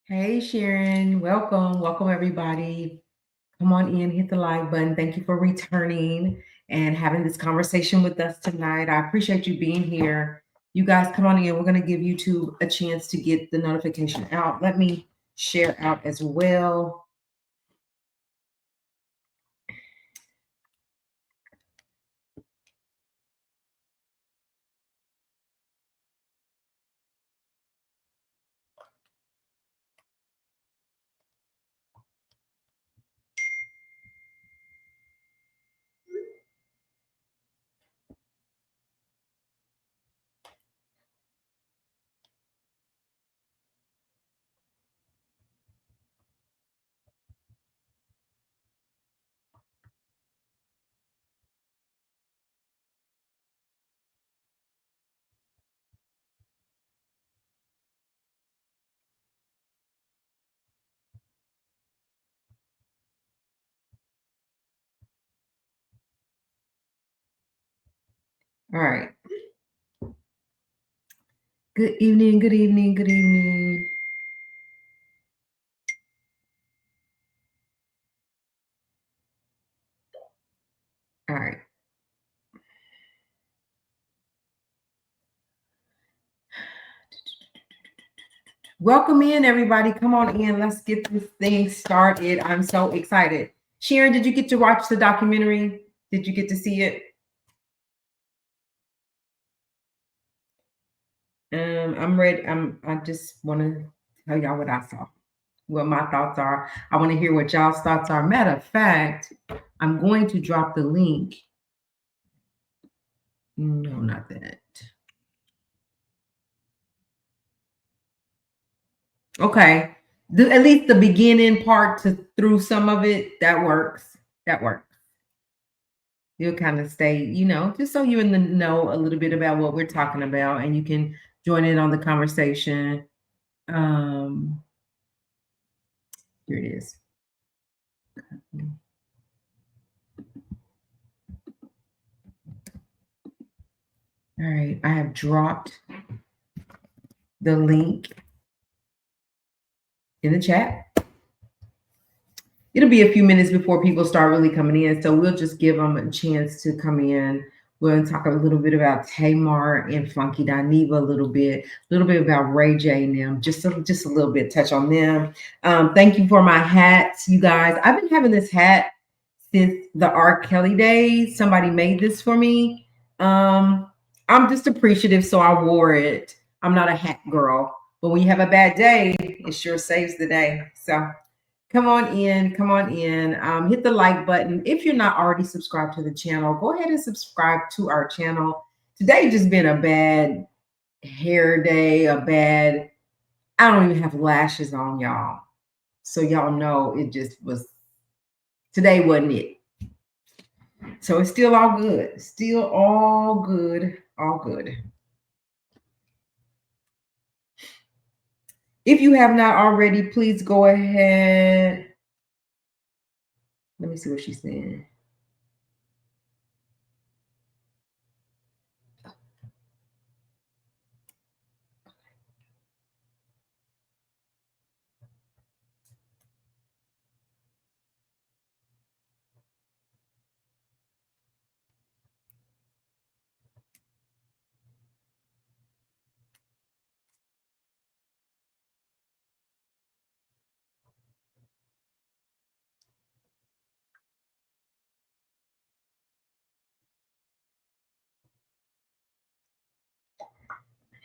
Hey Sharon, welcome everybody. Come on in, hit the like button. Thank you for returning and having this conversation with us tonight. I appreciate you being here. You guys come on in. We're going to give YouTube a chance to get the notification out. Let me share out as well. All right. Good evening, good evening, good evening. All right. Welcome in, everybody. Come on in. Let's get this thing started. I'm so excited. Sharon, did you get to watch the documentary? Did you get to see it? I'm ready. I just want to tell y'all what I saw, what my thoughts are. I want to hear what y'all's thoughts are. Matter of fact, I'm going to drop the link. No, not that. Okay. At least the beginning part to through some of it, that works. That works. You'll kind of stay, just so you're in the know a little bit about what we're talking about and you can join in on the conversation. Um, Here it is. All right, I have dropped the link in the chat. It'll be a few minutes before people start really coming in, so we'll just give them a chance to come in. We'll talk a little bit about Tamar and Funky Dineva a little bit about Ray J and them, just a little bit, touch on them. Thank you for my hats, you guys. I've been having this hat since the R. Kelly days. Somebody made this for me. I'm just appreciative, so I wore it. I'm not a hat girl, but when you have a bad day, it sure saves the day. So come on in, come on in. Hit the like button. If you're not already subscribed to the channel, go ahead and subscribe to our channel. Today just been a bad hair day, I don't even have lashes on, y'all. So y'all know it just was, today wasn't it. So it's still all good. Still all good. All good. If you have not already, please go ahead. Let me see what she's saying.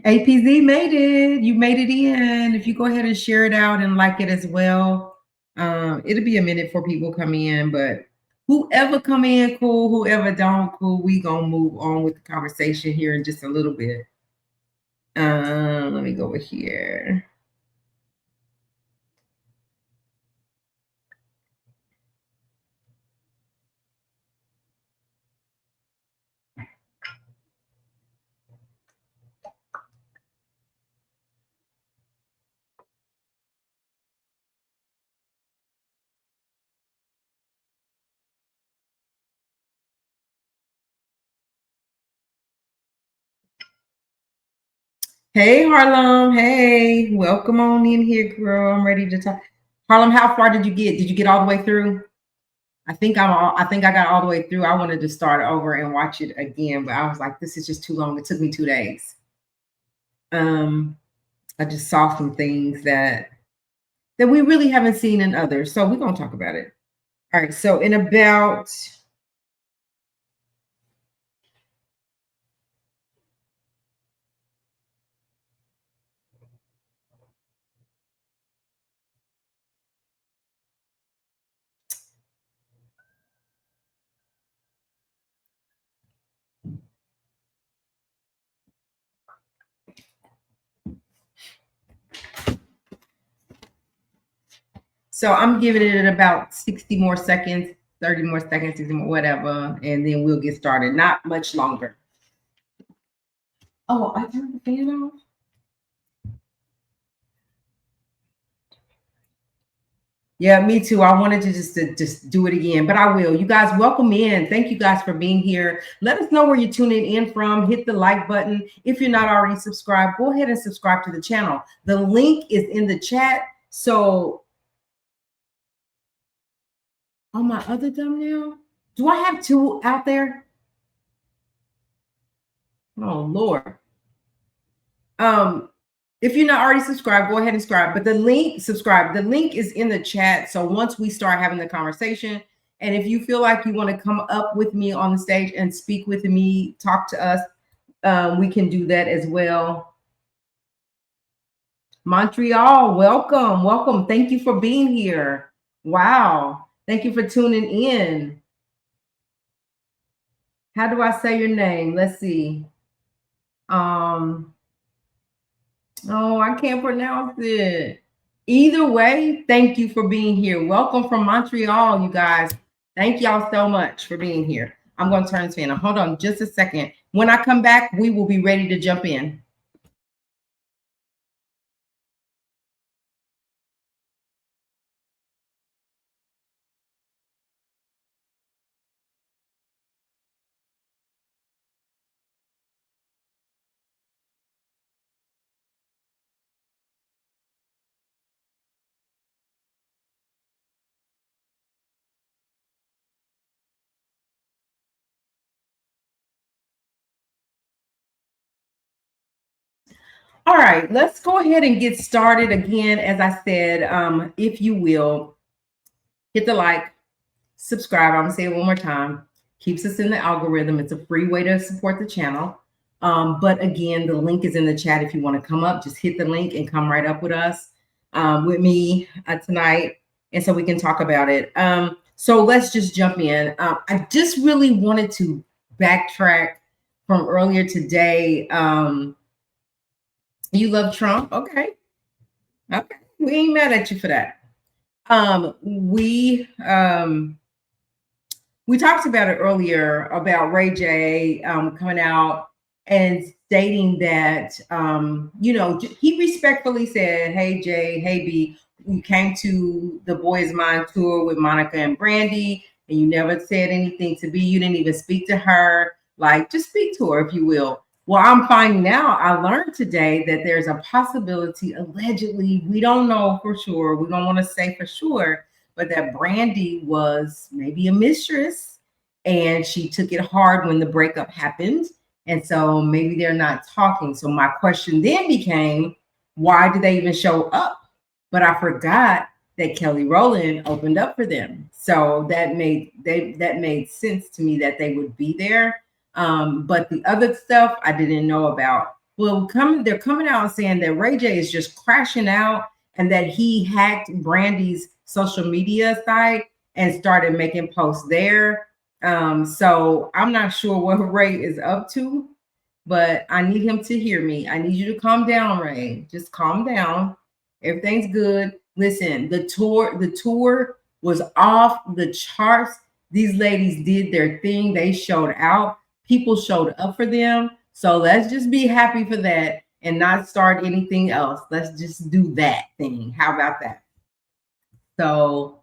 APZ made it. You made it in. If you go ahead and share it out and like it as well, it'll be a minute for people come in. But whoever come in, cool. Whoever don't, cool. We gonna move on with the conversation here in just a little bit. Let me go over here. Hey, Harlem. Hey, welcome on in here, girl. I'm ready to talk. Harlem, how far did you get? Did you get all the way through? I think I got all the way through. I wanted to start over and watch it again, but I was like, this is just too long. It took me 2 days. Um, I just saw some things that we really haven't seen in others. So we're gonna talk about it. All right. So in about so I'm giving it about 60 more seconds, 30 more seconds, 60 more, whatever, and then we'll get started. Not much longer. Oh, I turned the fan off. Yeah, me too. I wanted to just do it again, but I will. You guys, welcome in. Thank you guys for being here. Let us know where you're tuning in from. Hit the like button. If you're not already subscribed, go ahead and subscribe to the channel. The link is in the chat. So on my other thumbnail, do I have two out there? Oh Lord. Um, if you're not already subscribed, go ahead and subscribe. But the link, subscribe. The link is in the chat. So once we start having the conversation, and if you feel like you want to come up with me on the stage and speak with me, talk to us, we can do that as well. Montreal, welcome, welcome. Thank you for being here. Wow. Thank you for tuning in. How do I say your name? Let's see. Oh, I can't pronounce it. Either way, thank you for being here. Welcome from Montreal, you guys. Thank y'all so much for being here. I'm going to turn this fan on. Hold on just a second. When I come back, we will be ready to jump in. All right, let's go ahead and get started again. As I said, if you will, hit the like, subscribe. I'm gonna say it one more time. Keeps us in the algorithm. It's a free way to support the channel. But again, the link is in the chat. If you want to come up, just hit the link and come right up with us, with me tonight, and so we can talk about it. So let's just jump in. I just really wanted to backtrack from earlier today. You love Trump? Okay. Okay. We ain't mad at you for that. We talked about it earlier about Ray J coming out and stating that he respectfully said, "Hey Jay, hey B, you came to the Boys Mind tour with Monica and Brandy, and you never said anything to B. You didn't even speak to her. Like, just speak to her if you will." Well, I'm finding out. I learned today that there's a possibility, allegedly, we don't know for sure. We don't want to say for sure, but that Brandy was maybe a mistress and she took it hard when the breakup happened. And so maybe they're not talking. So my question then became, why did they even show up? But I forgot that Kelly Rowland opened up for them. So that made sense to me that they would be there. But the other stuff I didn't know about. Well, they're coming out and saying that Ray J is just crashing out and that he hacked Brandy's social media site and started making posts there. So I'm not sure what Ray is up to, but I need him to hear me. I need you to calm down, Ray. Just calm down. Everything's good. Listen, the tour was off the charts. These ladies did their thing. They showed out. People showed up for them. So let's just be happy for that and not start anything else. Let's just do that thing. How about that? So,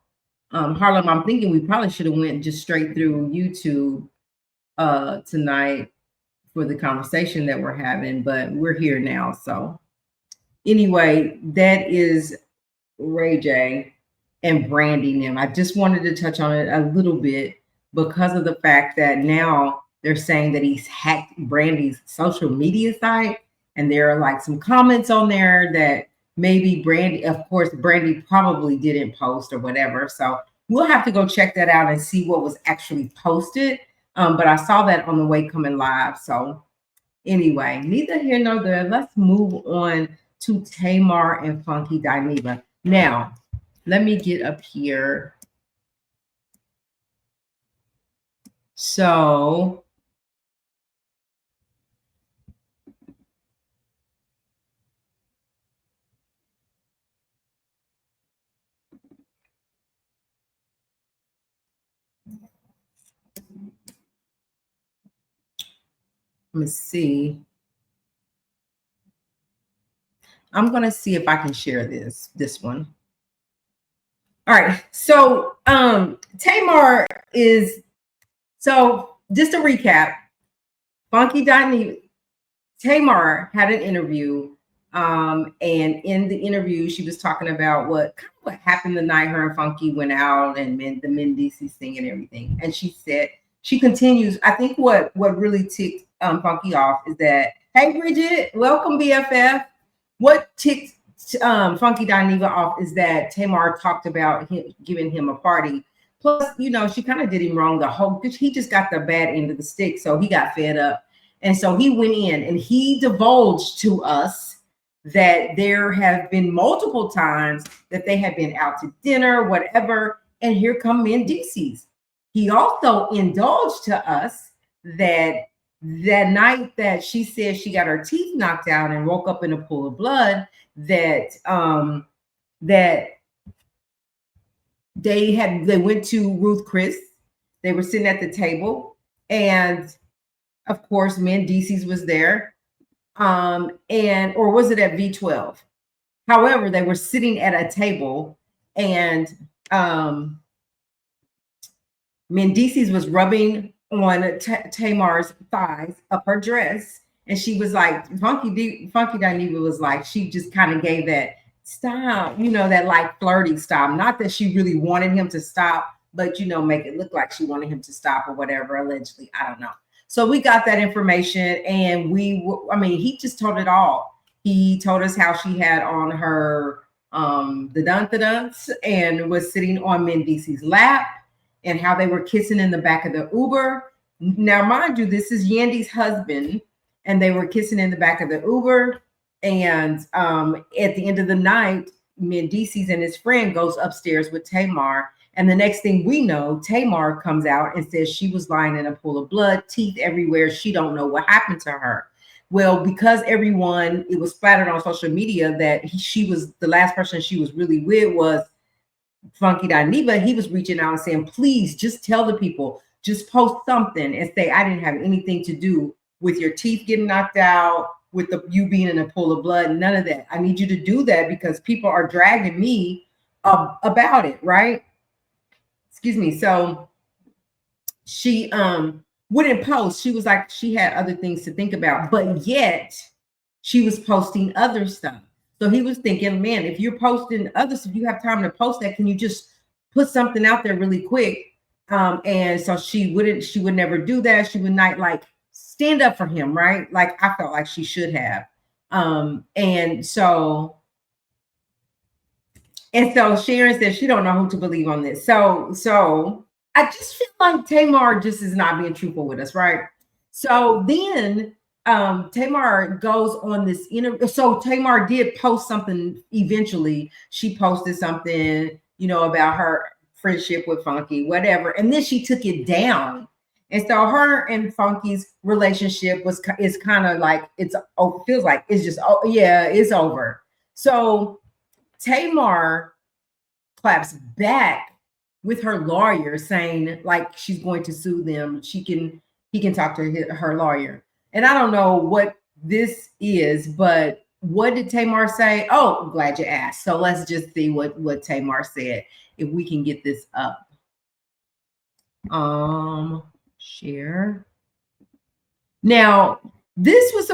Harlem, I'm thinking we probably should have went just straight through YouTube tonight for the conversation that we're having, but we're here now. So anyway, that is Ray J and branding them. I just wanted to touch on it a little bit because of the fact that now they're saying that he's hacked Brandy's social media site. And there are like some comments on there that maybe Brandy, of course, Brandy probably didn't post or whatever. So we'll have to go check that out and see what was actually posted. But I saw that on the way coming live. So anyway, neither here nor there. Let's move on to Tamar and Funky Dineva. Now, let me get up here. So let me see. I'm gonna see if I can share this one. All right. So Tamar is, so just to recap, Funky Dineva, Tamar had an interview. And in the interview, she was talking about what happened the night her and Funky went out and the Mendices thing and everything. And she said, she continues, I think what really ticked Funky off is that, hey Bridget, welcome BFF. What ticked Funky Dineva off is that Tamar talked about him giving him a party. Plus, you know, she kind of did him wrong because he just got the bad end of the stick. So he got fed up. And so he went in and he divulged to us that there have been multiple times that they have been out to dinner, whatever, and here come Mendices. He also indulged to us that that night that she said she got her teeth knocked out and woke up in a pool of blood, that that they went to Ruth Chris. They were sitting at the table, and of course, Mendices was there. And or was it at V12? However, they were sitting at a table, and Mendices was rubbing on Tamar's thighs up her dress, and she was like, Funky Dineva was like, she just kind of gave that stop, you know, that like flirty stop. Not that she really wanted him to stop, but you know, make it look like she wanted him to stop or whatever, allegedly. I don't know. So we got that information, and he just told it all. He told us how she had on her the dun-da-duns and was sitting on Mendices' lap, and how they were kissing in the back of the Uber. Now, mind you, this is Yandy's husband, and they were kissing in the back of the Uber. And at the end of the night, Mendices and his friend goes upstairs with Tamar. And the next thing we know, Tamar comes out and says she was lying in a pool of blood, teeth everywhere. She don't know what happened to her. Well, because it was splattered on social media that she was the last person she was really with was Funky Dineva. He was reaching out and saying, please just tell the people, just post something and say, I didn't have anything to do with your teeth getting knocked out, with you being in a pool of blood, none of that. I need you to do that because people are dragging me about it, right? Excuse me. So she wouldn't post. She was like, she had other things to think about, but yet she was posting other stuff. So he was thinking, man, if you're posting other stuff, you have time to post that. Can you just put something out there really quick? And so she would never do that. She would not like stand up for him, right? Like I felt like she should have. And so Sharon said she don't know who to believe on this. So I just feel like Tamar just is not being truthful with us, right? So then Tamar goes on this interview. So Tamar did post something eventually. She posted something, you know, about her friendship with Funky, whatever. And then she took it down. And so her and Funky's relationship is kind of like feels like it's just it's over. So Tamar claps back with her lawyer saying like she's going to sue them. He can talk to her lawyer. And I don't know what this is, but what did Tamar say? Oh, I'm glad you asked. So let's just see what Tamar said, if we can get this up. Share. Now, this is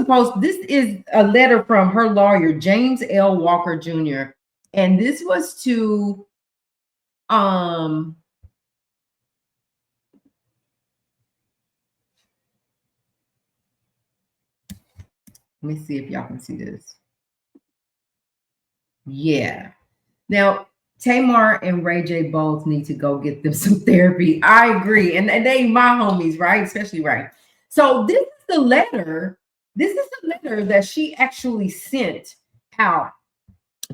a letter from her lawyer, James L. Walker Jr. And this was to um let me see if y'all can see this. Yeah. Now, Tamar and Ray J both need to go get them some therapy. I agree. And they my homies, right? Especially Ray. So this is the letter. This is the letter that she actually sent out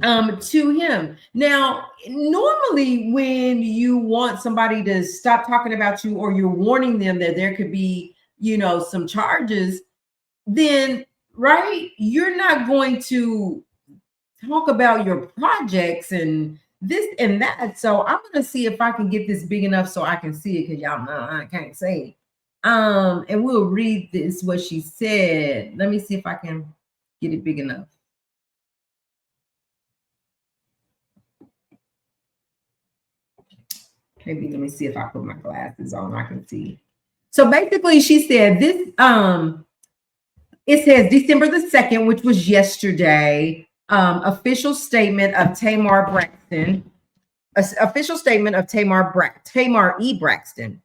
to him. Now, normally when you want somebody to stop talking about you or you're warning them that there could be, some charges, then right, you're not going to talk about your projects and this and that. So I'm gonna see if I can get this big enough so I can see it because y'all know I can't say. And we'll read this what she said. Let me see if I can get it big enough. Maybe let me see if I put my glasses on, I can see. So basically, she said this. It says December the 2nd, which was yesterday. Official statement of Tamar Braxton. Official statement of Tamar E. Braxton.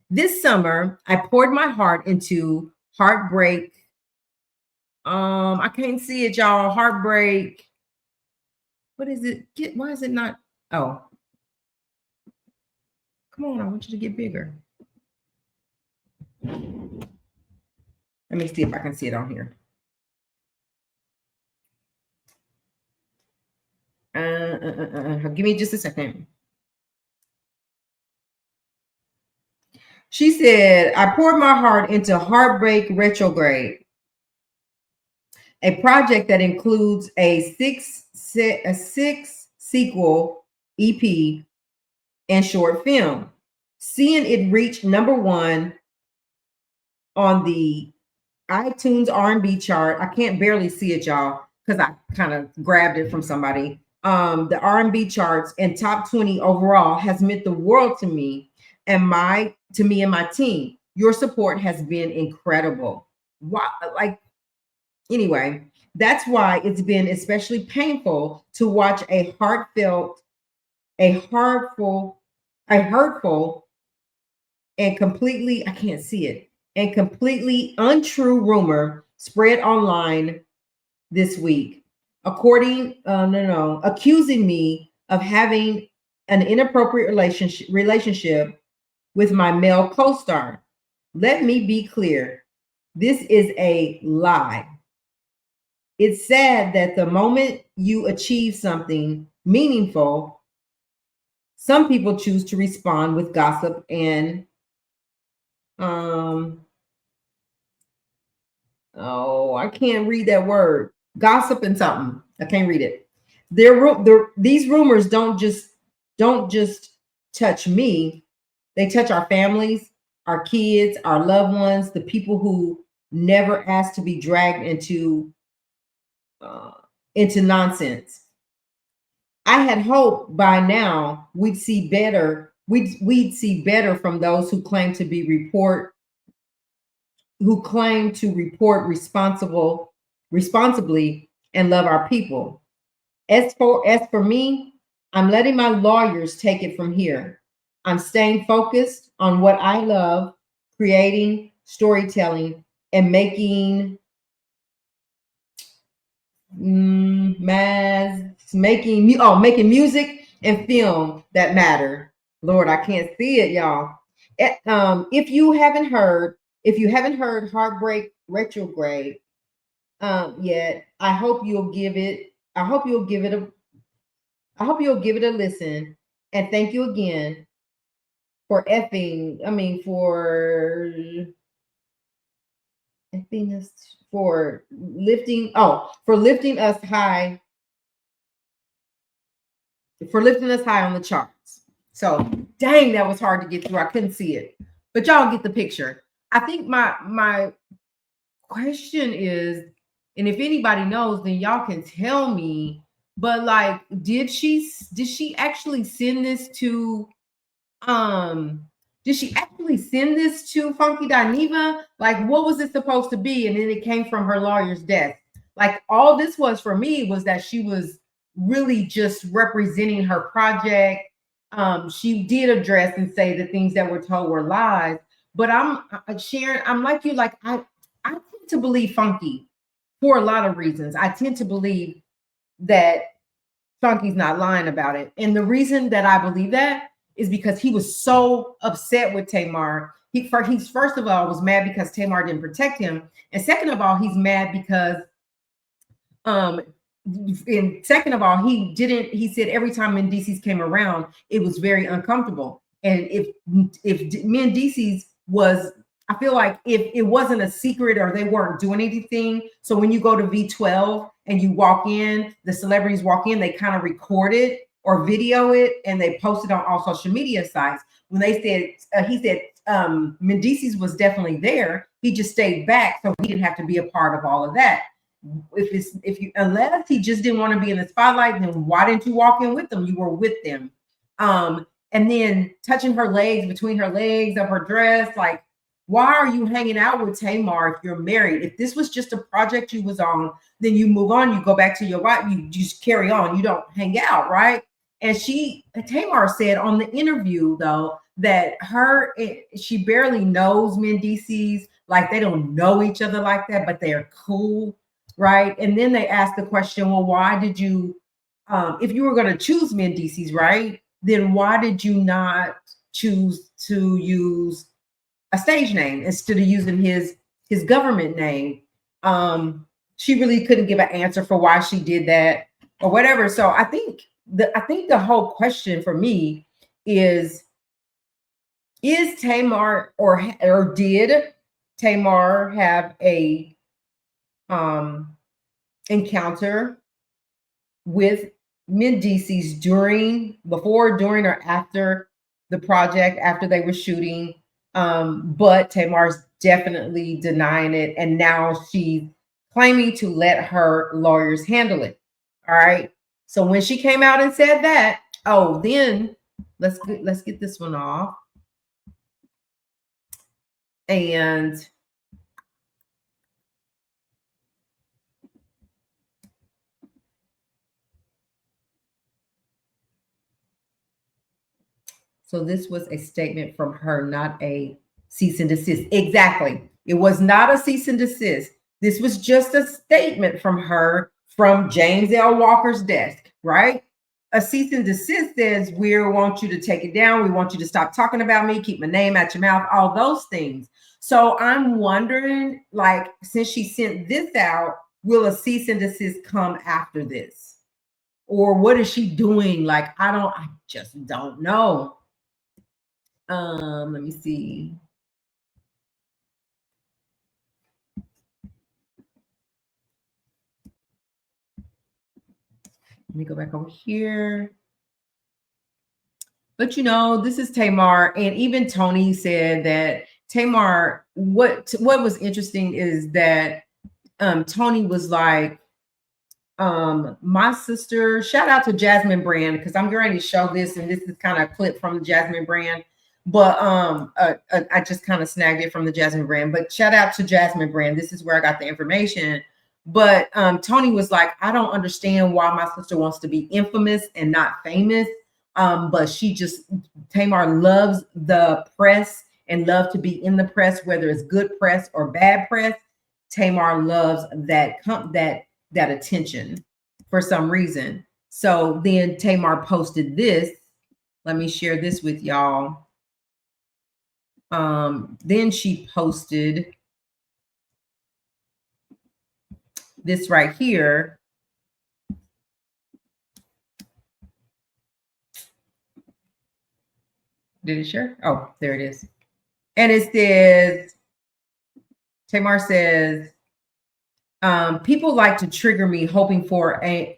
This summer, I poured my heart into heartbreak. I can't see it, y'all. Heartbreak. What is it? Why is it not? Oh, come on. I want you to get bigger. Let me see if I can see it on here. Give me just a second. She said, I poured my heart into Heartbreak Retrograde, a project that includes a six sequel EP and short film. Seeing it reach #1 on the iTunes R&B chart. I can't barely see it, y'all, because I kind of grabbed it from somebody. The R&B charts and top 20 overall has meant the world to me and my team. Your support has been incredible. Why, like, anyway, that's why it's been especially painful to watch a hurtful, and completely, I can't see it, and completely untrue rumor spread online this week, accusing me of having an inappropriate relationship with my male co-star. Let me be clear. This is a lie. It's sad that the moment you achieve something meaningful, some people choose to respond with gossip and I can't read that word. Gossip and something. I can't read it. These rumors don't just touch me. They touch our families, our kids, our loved ones, the people who never asked to be dragged into nonsense. I had hoped by now we'd see better. We'd see better from those who claim to report responsibly and love our people. As for me, I'm letting my lawyers take it from here. I'm staying focused on what I love, creating, storytelling, and making music and film that matter. Lord, I can't see it, y'all. If you haven't heard Heartbreak Retrograde yet, I hope you'll give it a listen. And thank you again for lifting us high on the charts. So dang, that was hard to get through. I couldn't see it, but y'all get the picture. I think my question is, and if anybody knows, then y'all can tell me. But did she actually send this to did she actually send this to Funky Dineva? Like, what was it supposed to be? And then it came from her lawyer's desk. Like, all this was for me was that she was really just representing her project. She did address and say the things that were told were lies. But I'm Sharon, I'm like you, like I tend to believe Funky for a lot of reasons. I tend to believe that Funky's not lying about it. And the reason that I believe that is because he was so upset with Tamar. He's first of all was mad because Tamar didn't protect him. And second of all, he's mad because and second of all, he said every time Mendices came around, it was very uncomfortable. And if Mendices was, I feel like if it wasn't a secret or they weren't doing anything, so when you go to V12 and you walk in, the celebrities walk in, they kind of record it or video it and they post it on all social media sites. When they said, he said Mendices was definitely there, he just stayed back so he didn't have to be a part of all of that. Unless he just didn't want to be in the spotlight, then why didn't you walk in with them? You were with them. And then touching her legs, between her legs of her dress, like, why are you hanging out with Tamar if you're married? If this was just a project you was on, then you move on, you go back to your wife, you just carry on, you don't hang out, right? And Tamar said on the interview though that she barely knows Mendices, like they don't know each other like that, but they're cool, right? And then they asked the question, well, why did you, if you were going to choose Mendices, right, then why did you not choose to use a stage name instead of using his government name? She really couldn't give an answer for why she did that or whatever. So I think the whole question for me is Tamar or did Tamar have a encounter with Mendices before, during, or after the project, after they were shooting? But Tamar's definitely denying it, and now she's claiming to let her lawyers handle it. All right. So when she came out and said that, then let's get this one off. And so this was a statement from her, not a cease and desist. Exactly. It was not a cease and desist. This was just a statement from her from James L. Walker's desk, right? A cease and desist says, we want you to take it down. We want you to stop talking about me, keep my name out your mouth, all those things. So I'm wondering, like, since she sent this out, will a cease and desist come after this? Or what is she doing? Like, I just don't know. Let me see. Let me go back over here. But this is Tamar, and even Tony said that Tamar. What was interesting is that Tony was like, my sister. Shout out to Jasmine Brand, because I'm going to show this, and this is kind of a clip from the Jasmine Brand. But I just kind of snagged it from the Jasmine Brand. But shout out to Jasmine Brand. This is where I got the information. But Tony was like, I don't understand why my sister wants to be infamous and not famous. But Tamar loves the press and loves to be in the press, whether it's good press or bad press. Tamar loves that attention for some reason. So then Tamar posted this. Let me share this with y'all. Then she posted this right here. Did it share? Oh, there it is. And it says, Tamar says, people like to trigger me, hoping for me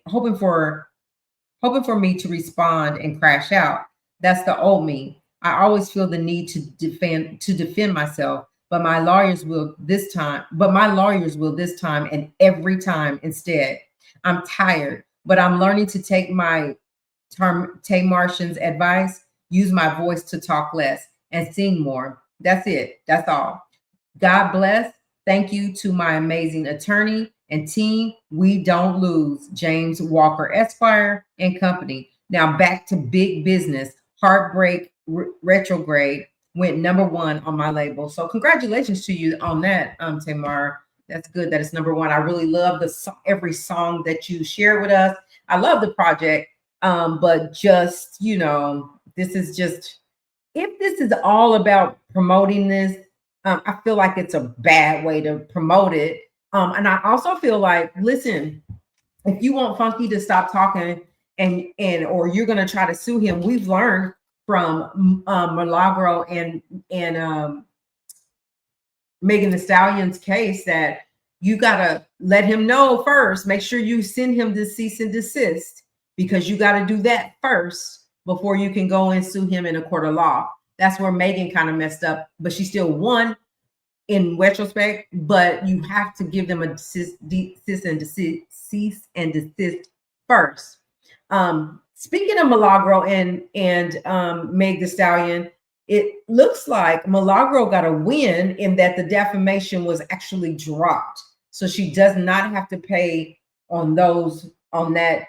to respond and crash out. That's the old me. I always feel the need to defend myself, but my lawyers will this time and every time instead. I'm tired, but I'm learning to take my Tamartian's advice, use my voice to talk less, and sing more. That's it. That's all. God bless. Thank you to my amazing attorney and team. We don't lose. James Walker Esquire and Company. Now back to big business. Heartbreak Retrograde went #1 on my label. So congratulations to you on that, Tamar. That's good that it's #1. I really love every song that you share with us. I love the project, but just this is just, if this is all about promoting this, I feel like it's a bad way to promote it. And I also feel like, listen, if you want Funky to stop talking or you're gonna try to sue him, we've learned from Milagro and Megan Thee Stallion's case that you gotta let him know first. Make sure you send him the cease and desist, because you got to do that first before you can go and sue him in a court of law. That's where Megan kind of messed up, but she still won in retrospect. But you have to give them a cease and desist first. Speaking of Milagro and Meg Thee Stallion, it looks like Milagro got a win in that the defamation was actually dropped, so she does not have to pay on that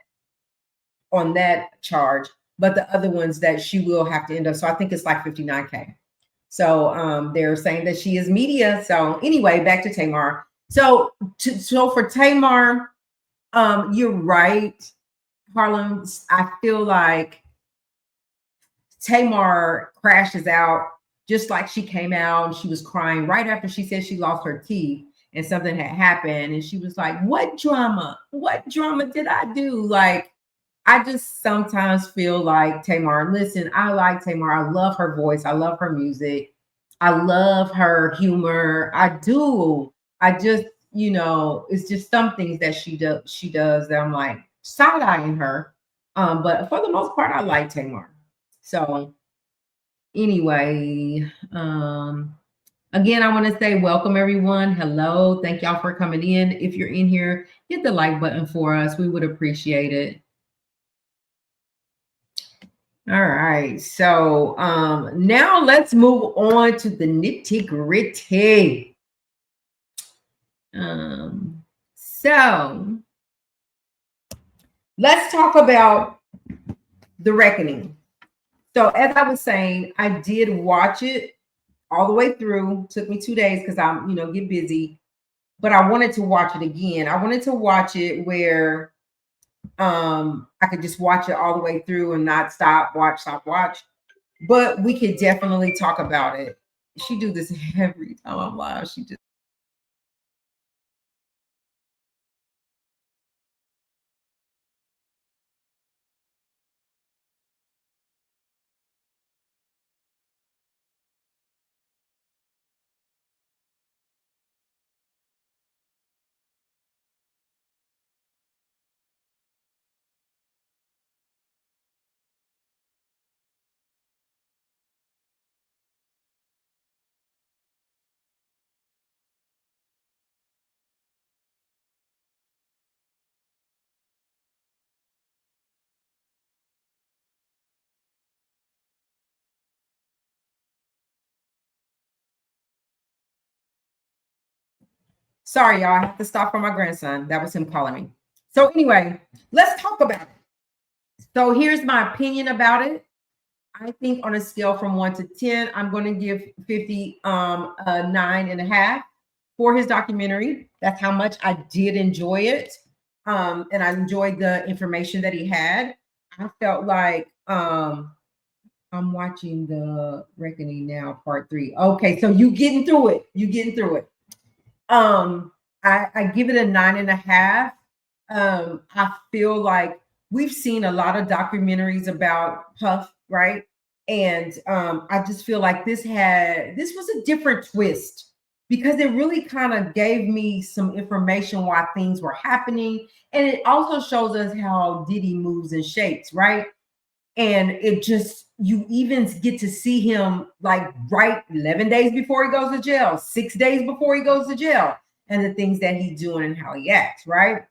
charge, but the other ones that she will have to end up. So I think it's like $59K. So they're saying that she is media. So anyway, back to Tamar. So for Tamar, you're right, Harlem. I feel like Tamar crashes out just like she came out and she was crying right after she said she lost her teeth and something had happened. And she was like, what drama? What drama did I do? Like, I just sometimes feel like Tamar, listen, I like Tamar. I love her voice. I love her music. I love her humor. I do. I just, it's just some things that she does that I'm like side-eyeing her. But for the most part, I like Tamar. So anyway, again, I want to say welcome everyone. Hello. Thank y'all for coming in. If you're in here, hit the like button for us. We would appreciate it. All right. So now let's move on to the nitty-gritty. So let's talk about The Reckoning. So as I was saying, I did watch it all the way through. Took me 2 days because I'm, get busy. But I wanted to watch it again. I wanted to watch it where I could just watch it all the way through and not stop, watch. But we could definitely talk about it. She do this every time I'm live. She just sorry, y'all. I have to stop for my grandson. That was him calling me. So anyway, let's talk about it. So here's my opinion about it. I think on a scale from 1 to 10, I'm going to give 50 a 9.5 for his documentary. That's how much I did enjoy it. And I enjoyed the information that he had. I felt like I'm watching The Reckoning now, part 3. Okay, so you getting through it. I give it a 9.5. I feel like we've seen a lot of documentaries about Puff, right? And I just feel like this was a different twist because it really kind of gave me some information why things were happening. And it also shows us how Diddy moves and shakes, right? And it just, you even get to see him like right 11 days before he goes to jail, 6 days before he goes to jail, and the things that he's doing and how he acts, right?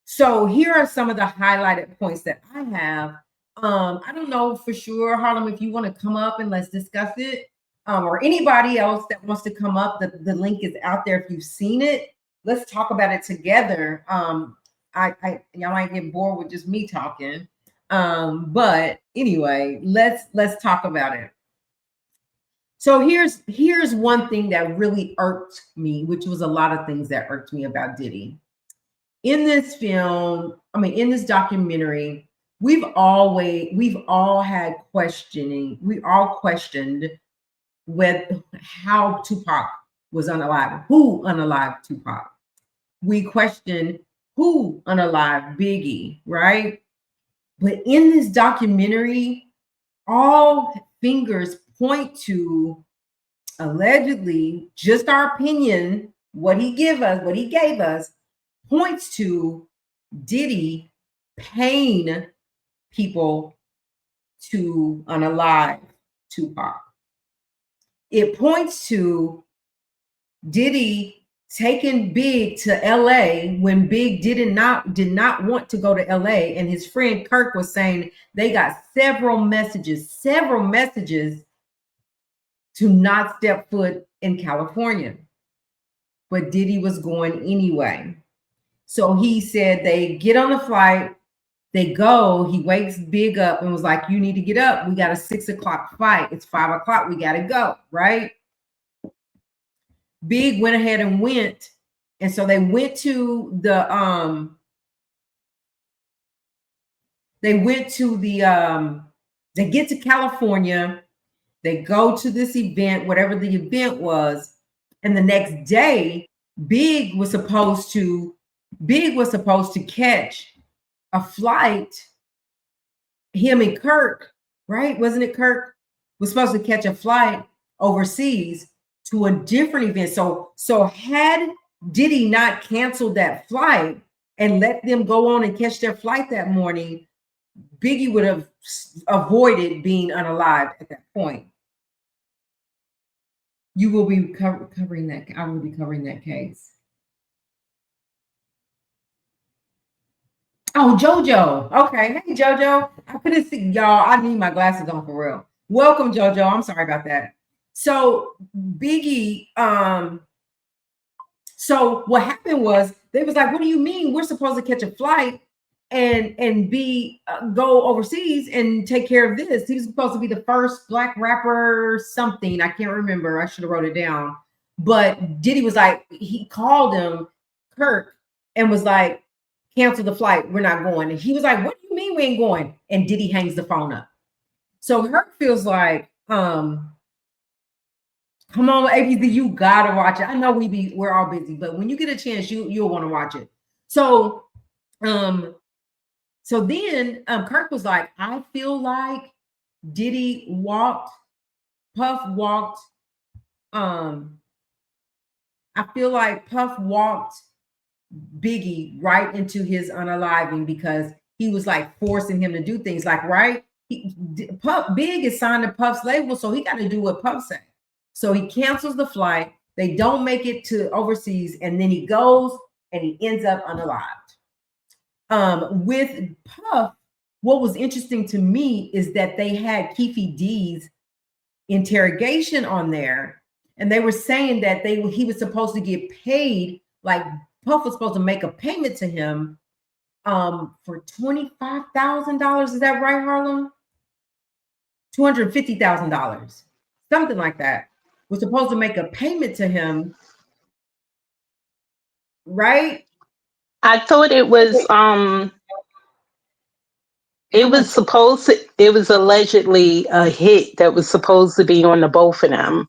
So here are some of the highlighted points that I have. I don't know for sure, Harlem, if you want to come up and let's discuss it. or anybody else that wants to come up, the link is out there. If you've seen it, let's talk about it together. Y'all might get bored with just me talking. But anyway, let's talk about it. So here's one thing that really irked me, which was a lot of things that irked me about Diddy. In this film, in this documentary, we all questioned with how Tupac was unalive, who unalived Tupac. We questioned who unalived Biggie, right? But in this documentary, all fingers point to allegedly, just our opinion, what he gave us, points to Diddy paying people to unalive Tupac. It points to Diddy taking Big to LA when Big did not want to go to LA, and his friend Kirk was saying they got several messages to not step foot in California. But Diddy was going anyway. So he said they get on the flight, they go, he wakes Big up and was like, you need to get up. We got a 6 o'clock flight. It's 5 o'clock. We got to go, right? Big went ahead and went. And so they went to they get to California. They go to this event, whatever the event was. And the next day, Big was supposed to catch a flight. Him and Kirk, right? Wasn't it Kirk was supposed to catch a flight overseas to a different event. So had Diddy not canceled that flight and let them go on and catch their flight that morning, Biggie would have avoided being unalived at that point. You will be covering that. I will be covering that case. Oh, JoJo. Okay. Hey, JoJo. I couldn't see y'all. I need my glasses on for real. Welcome, JoJo. I'm sorry about that. So Biggie, so what happened was they was like, what do you mean? We're supposed to catch a flight and go overseas and take care of this. He was supposed to be the first Black rapper, something. I can't remember. I should have wrote it down. But Diddy was like, he called him, Kirk, and was like, cancel the flight. We're not going. And he was like, what do you mean we ain't going? And Diddy hangs the phone up. So Kirk feels like, come on, APZ, you gotta watch it. I know we're all busy, but when you get a chance, you'll want to watch it. So then Kirk was like, I feel like Puff walked Biggie right into his unaliving because he was like forcing him to do things like, right? Big is signed to Puff's label, so he got to do what Puff said. So he cancels the flight. They don't make it to overseas, and then he goes and he ends up unalived. With Puff, what was interesting to me is that they had Keefe D's interrogation on there, and they were saying that he was supposed to get paid, like Puff was supposed to make a payment to him for $25,000. Is that right, Harlem? $250,000, something like that. Was supposed to make a payment to him, right? I thought it was it was allegedly a hit that was supposed to be on the both of them,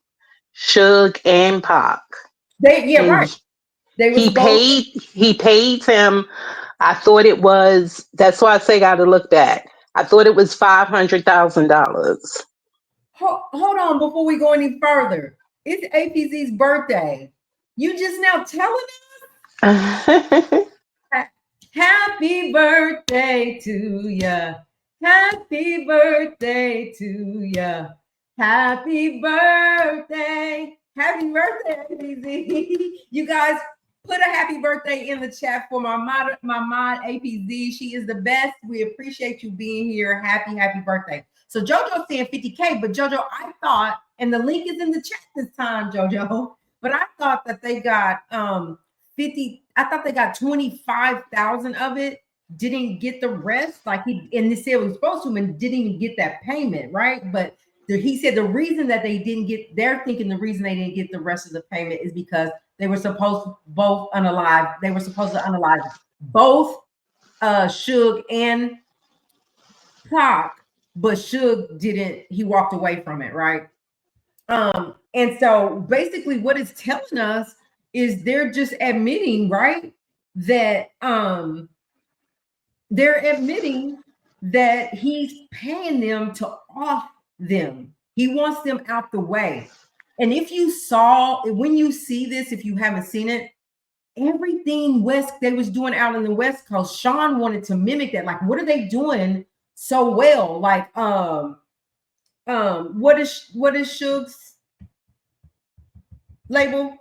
Suge and Pac. Right. He paid him. I thought it was, that's why I say gotta look back. I thought it was $500,000. Hold on, before we go any further. It's APZ's birthday. You just now telling us? Happy birthday to ya. Happy birthday to ya. Happy birthday. Happy birthday, APZ. You guys, Put a happy birthday in the chat for my mod APZ. She is the best. We appreciate you being here. Happy birthday. So JoJo saying 50K, but JoJo, I thought, and the link is in the chat this time, JoJo, but I thought that they got 50, I thought they got 25,000 of it, didn't get the rest. Like he and they said he was supposed to and didn't even get that payment, right? But he said the reason that they didn't get, they're thinking the reason they didn't get the rest of the payment is because they were supposed to both unalive. They were supposed to unalive both Suge and Pac, but Suge didn't. He walked away from it, right? And so basically, what it's telling us is they're just admitting, right, that they're admitting that he's paying them to off them. He wants them out the way. And if you saw, when you see this, if you haven't seen it, everything they was doing out in the West Coast, Sean wanted to mimic that. Like, what are they doing so well? Like, what is Suge's label?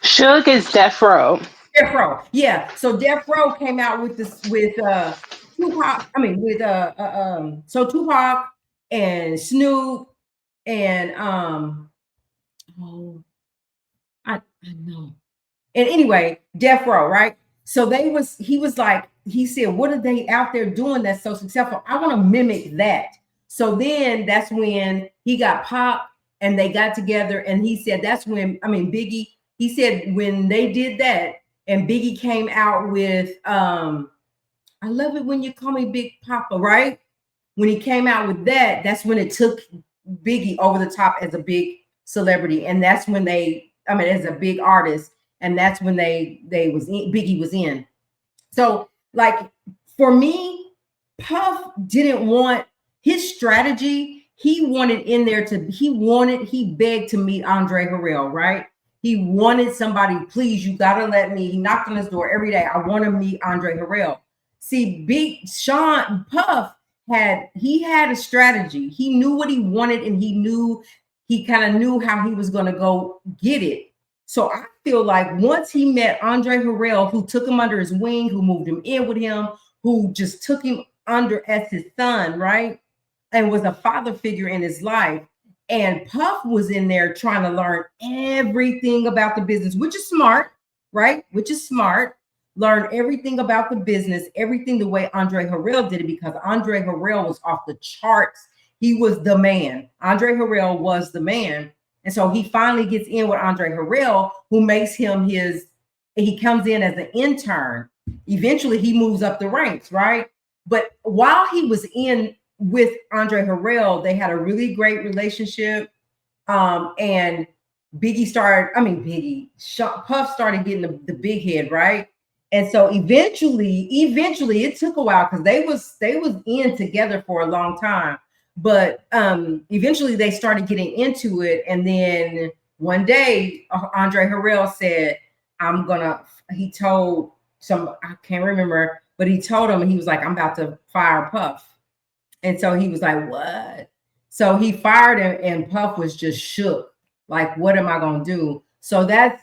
Suge is Death Row. Death Row, yeah. So Death Row came out with this with Tupac. I mean, with so Tupac and Snoop and oh, I know. And anyway, Death Row, right? So he was like, he said, what are they out there doing that's so successful? I want to mimic that. So then that's when he got Pop and they got together, and he said that's when, I mean, Biggie, he said when they did that and Biggie came out with I love it when you call me Big Papa, right? When he came out with that, that's when it took Biggie over the top as a big celebrity. And that's when as a big artist, and that's when Biggie was in. So like for me, Puff didn't want his strategy. He wanted in there he begged to meet Andre Harrell, right? He wanted somebody, please, you gotta let me. He knocked on his door every day. I want to meet Andre Harrell. See, Big Sean Puff had a strategy. He knew what he wanted, and he kind of knew how he was gonna go get it. So I feel like once he met Andre Harrell, who took him under his wing, who moved him in with him, who just took him under as his son, right? And was a father figure in his life. And Puff was in there trying to learn everything about the business, which is smart, right? Which is smart. Learn everything about the business, everything the way Andre Harrell did it, because Andre Harrell was off the charts. He was the man. Andre Harrell was the man. And so he finally gets in with Andre Harrell, who makes him he comes in as an intern. Eventually he moves up the ranks, right? But while he was in with Andre Harrell, they had a really great relationship. And Puff started getting the big head, right? And so eventually it took a while because they was in together for a long time. But eventually they started getting into it. And then one day, Andre Harrell said, he told I can't remember, but he told him, he was like, I'm about to fire Puff. And so he was like, what? So he fired him, and Puff was just shook. Like, what am I going to do? So thus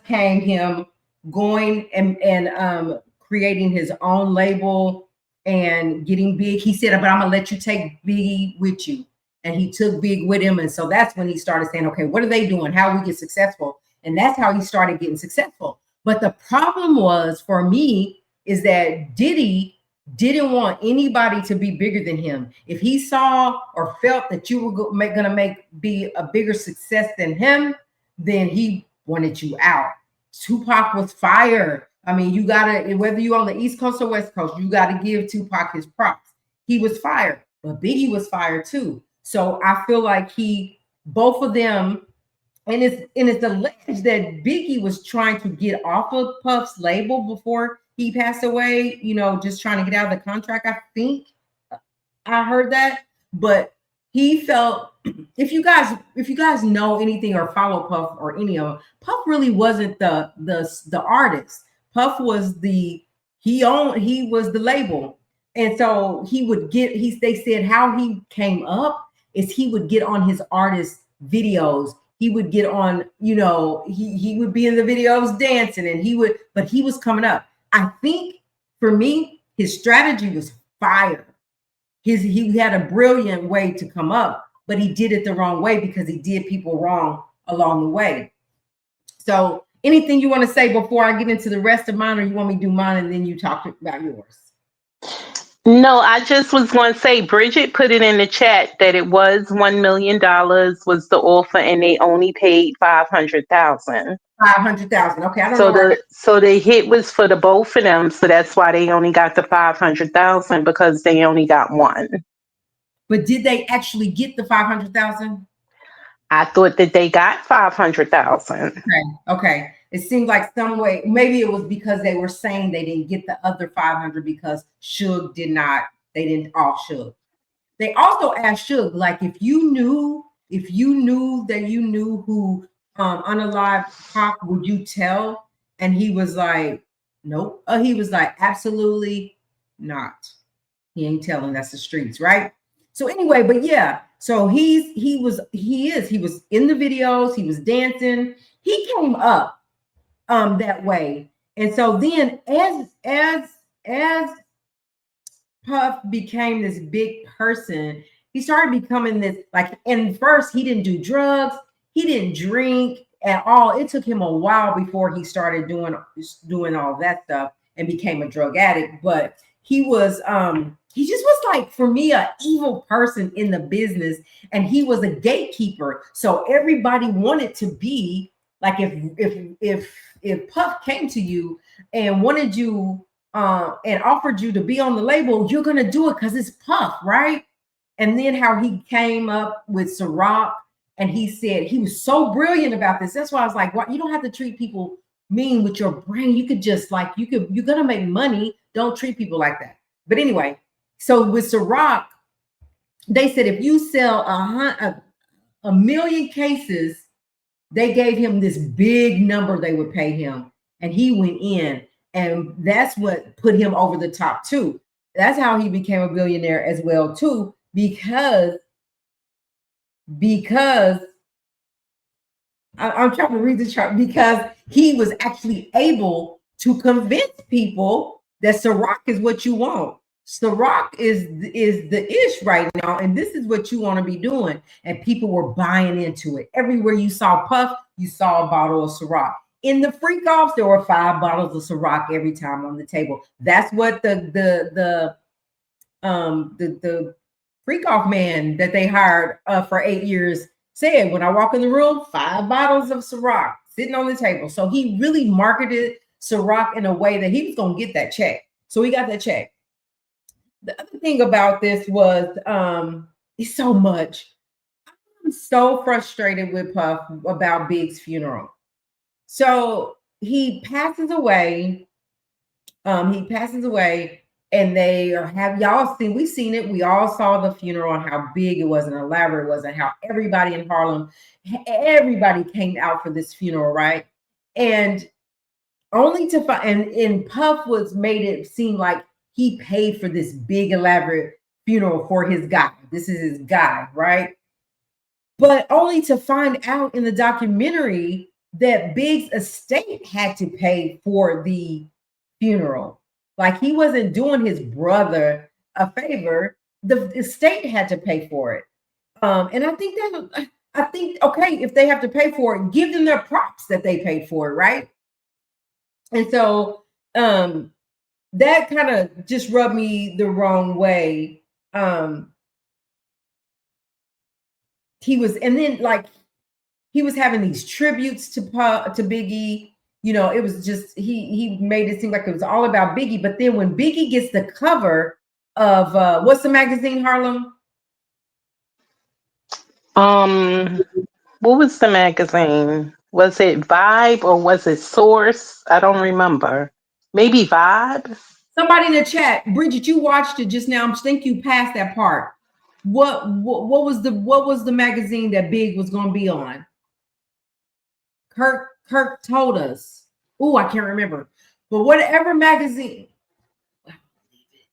came him going and creating his own label and getting big. He said, but I'm going to let you take Biggie with you. And he took Big with him. And so that's when he started saying, okay, what are they doing? How do we get successful? And that's how he started getting successful. But the problem was, for me, is that Diddy didn't want anybody to be bigger than him. If he saw or felt that you were going to be a bigger success than him, then he wanted you out. Tupac was fire. I mean, you gotta, whether you're on the East Coast or West Coast, you gotta give Tupac his props. He was fired, but Biggie was fired too. So I feel like both of them, and it's alleged that Biggie was trying to get off of Puff's label before he passed away, just trying to get out of the contract. I think I heard that, but he felt, if you guys know anything or follow Puff or any of them, Puff really wasn't the artist. Puff was he was the label. And so they said how he came up is he would get on his artist videos he would get on, you know, he would be in the videos dancing, and but he was coming up. I think for me, his strategy was fire. He had a brilliant way to come up, but he did it the wrong way because he did people wrong along the way. So anything you want to say before I get into the rest of mine, or you want me to do mine and then you talk about yours? No, I just was going to say, Bridget put it in the chat that it was $1 million was the offer, and they only paid 500,000. 500,000. Okay, I don't know why. So the hit was for the both of them, so that's why they only got the 500,000, because they only got one. But did they actually get the 500,000? I thought that they got 500,000. Okay. It seemed like some way, maybe it was because they were saying they didn't get the other 500 because Suge did not, they didn't off Suge. They also asked Suge, like, if you knew that you knew who unalived Pac, would you tell? And he was like, nope. He was like, absolutely not. He ain't telling. That's the streets, right? So anyway, but yeah, so he was in the videos, he was dancing, he came up that way. And so then as Puff became this big person, he started becoming this, like, and first he didn't do drugs, he didn't drink at all. It took him a while before he started doing all that stuff and became a drug addict. But he just was like, for me, an evil person in the business, and he was a gatekeeper. So everybody wanted to be like, if Puff came to you and wanted you and offered you to be on the label, you're gonna do it because it's Puff, right? And then how he came up with Ciroc, and he said he was so brilliant about this. That's why I was like, "What? You don't have to treat people mean with your brain. You could just you're gonna make money. Don't treat people like that." But anyway, so with Ciroc, they said if you sell a million cases, they gave him this big number they would pay him, and he went in, and that's what put him over the top too. That's how he became a billionaire as well too, because I'm trying to read the chart, because he was actually able to convince people that Ciroc is what you want. Ciroc is the ish right now, and this is what you want to be doing. And people were buying into it. Everywhere you saw Puff, you saw a bottle of Ciroc. In the freak offs, there were 5 bottles of Ciroc every time on the table. That's what the freak off man that they hired for 8 years said. When I walk in the room, 5 bottles of Ciroc sitting on the table. So he really marketed Ciroc in a way that he was going to get that check. So he got that check. The other thing about this was it's so much. I'm so frustrated with Puff about Big's funeral. So he passes away. And they have y'all seen, we've seen it. We all saw the funeral and how big it was and elaborate it was, and how everybody in Harlem, everybody came out for this funeral, right? And only to find, and Puff was made it seem like he paid for this big elaborate funeral for his guy. This is his guy, right? But only to find out in the documentary that Big's estate had to pay for the funeral. Like, he wasn't doing his brother a favor. The estate had to pay for it. And I think, okay, if they have to pay for it, give them their props that they paid for it, right? And so that kind of just rubbed me the wrong way. He was having these tributes to Biggie. You know, it was just, he made it seem like it was all about Biggie. But then when Biggie gets the cover of what's the magazine, Harlem? What was the magazine? Was it Vibe or was it Source? I don't remember. Maybe Vibe. Somebody in the chat, Bridget, you watched it just now. I think you passed that part. What was the magazine that Big was going to be on? Kirk told us. Oh, I can't remember. But whatever magazine.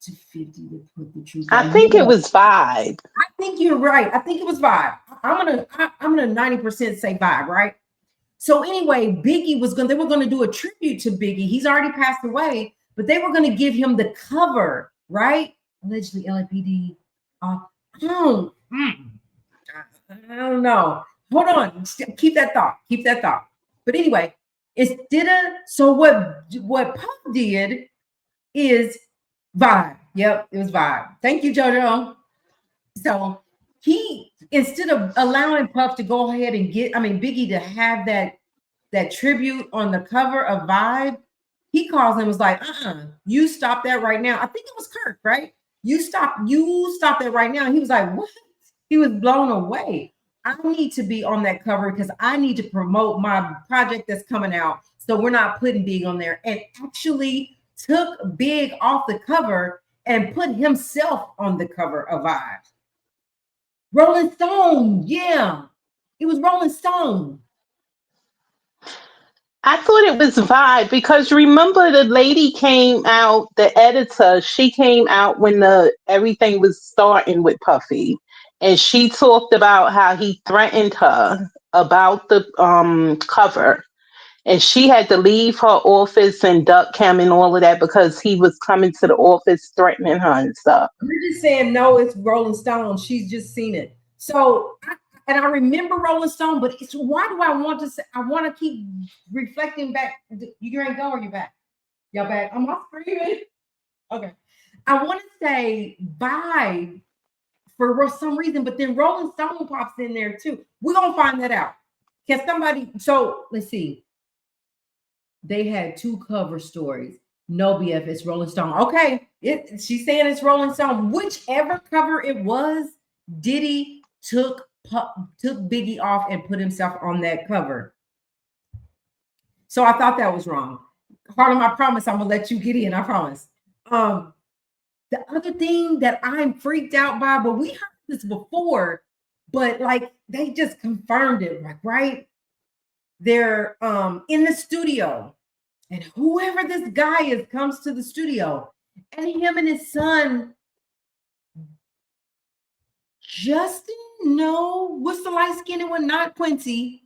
to 50 to put the truth I out. think it Yeah, was 5. I think you're right. I think it was Vibe. I'm gonna 90% say Vibe, right? So anyway, they were gonna do a tribute to Biggie. He's already passed away, but they were gonna give him the cover, right? Allegedly LAPD. I don't, I don't know. Hold on. Keep that thought. Keep that thought. But anyway, so what Puff did is Vibe. Yep, it was Vibe. Thank you, JoJo. So he, instead of allowing Puff to go ahead and Biggie to have that tribute on the cover of Vibe, he calls and was like, you stop that right now. I think it was Kirk, right? You stop that right now. And he was like, what? He was blown away. I need to be on that cover because I need to promote my project that's coming out. So we're not putting Big on there. And actually took Big off the cover and put himself on the cover of Vibe. Rolling Stone, yeah. It was Rolling Stone. I thought it was Vibe because remember the lady came out, the editor, she came out when the everything was starting with Puffy. And she talked about how he threatened her about the cover. And she had to leave her office and duck him and all of that because he was coming to the office threatening her and stuff. You're just saying no, it's Rolling Stone. She's just seen it. So, and I remember Rolling Stone, but it's why do I want to say? I want to keep reflecting back. You ain't go or you back? Y'all back? I'm not screaming. Okay. I want to say bye for some reason, but then Rolling Stone pops in there too. We're gonna find that out. Can somebody? So let's see. They had two cover stories. No BF, it's Rolling Stone. Okay, she's saying it's Rolling Stone. Whichever cover it was, Diddy took Biggie off and put himself on that cover. So I thought that was wrong. Harlem, I promise I'm gonna let you get in. I promise. The other thing that I'm freaked out by, but we heard this before, but like they just confirmed it, like right? They're in the studio, and whoever this guy is comes to the studio, and him and his son, Justin, no, what's the light skinned one? Not Quincy.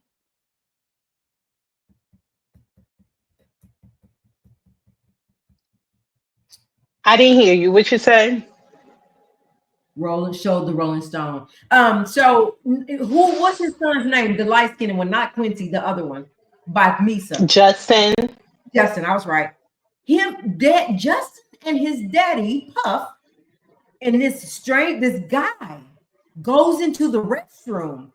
I didn't hear you. What you say? Showed the Rolling Stone. So what's his son's name? The light skinned one, not Quincy, the other one, by Misa. Justin. Justin, I was right. Justin and his daddy, Puff, and this guy goes into the restroom.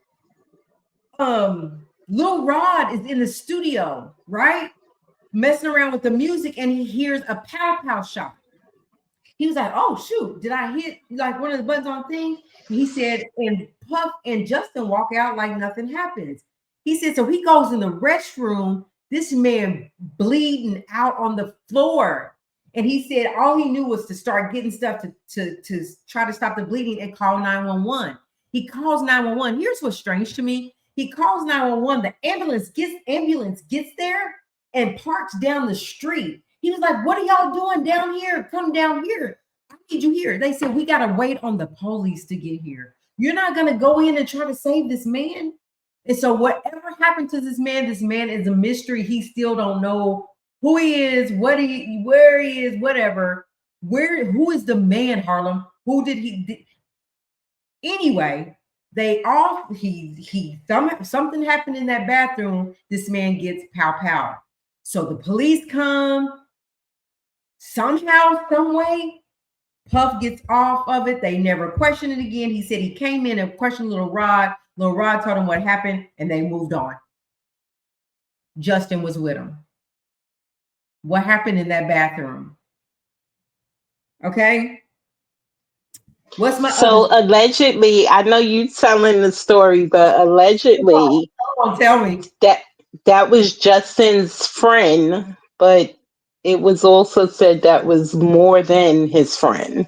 Lil Rod is in the studio, right? Messing around with the music, and he hears a pow pow shot. He was like, oh shoot, did I hit like one of the buttons on thing? He said, and Puff and Justin walk out like nothing happens. He said, so he goes in the restroom, this man bleeding out on the floor. And he said all he knew was to start getting stuff to try to stop the bleeding and call 911. He calls 911. Here's what's strange to me. He calls 911. The ambulance gets there and parks down the street. He was like, what are y'all doing down here? Come down here. I need you here. They said, we got to wait on the police to get here. You're not going to go in and try to save this man. And so whatever happened to this man is a mystery. He still don't know who he is, where he is, whatever. Who is the man, Harlem? Who did he? Anyway, something happened in that bathroom. This man gets pow pow. So the police come. Somehow, some way, Puff gets off of it. They never questioned it again. He said he came in and questioned Little Rod. Little Rod told him what happened, and they moved on. Justin was with him. What happened in that bathroom? Okay. Allegedly, I know you telling the story, but allegedly, tell me that was Justin's friend, but it was also said that was more than his friend.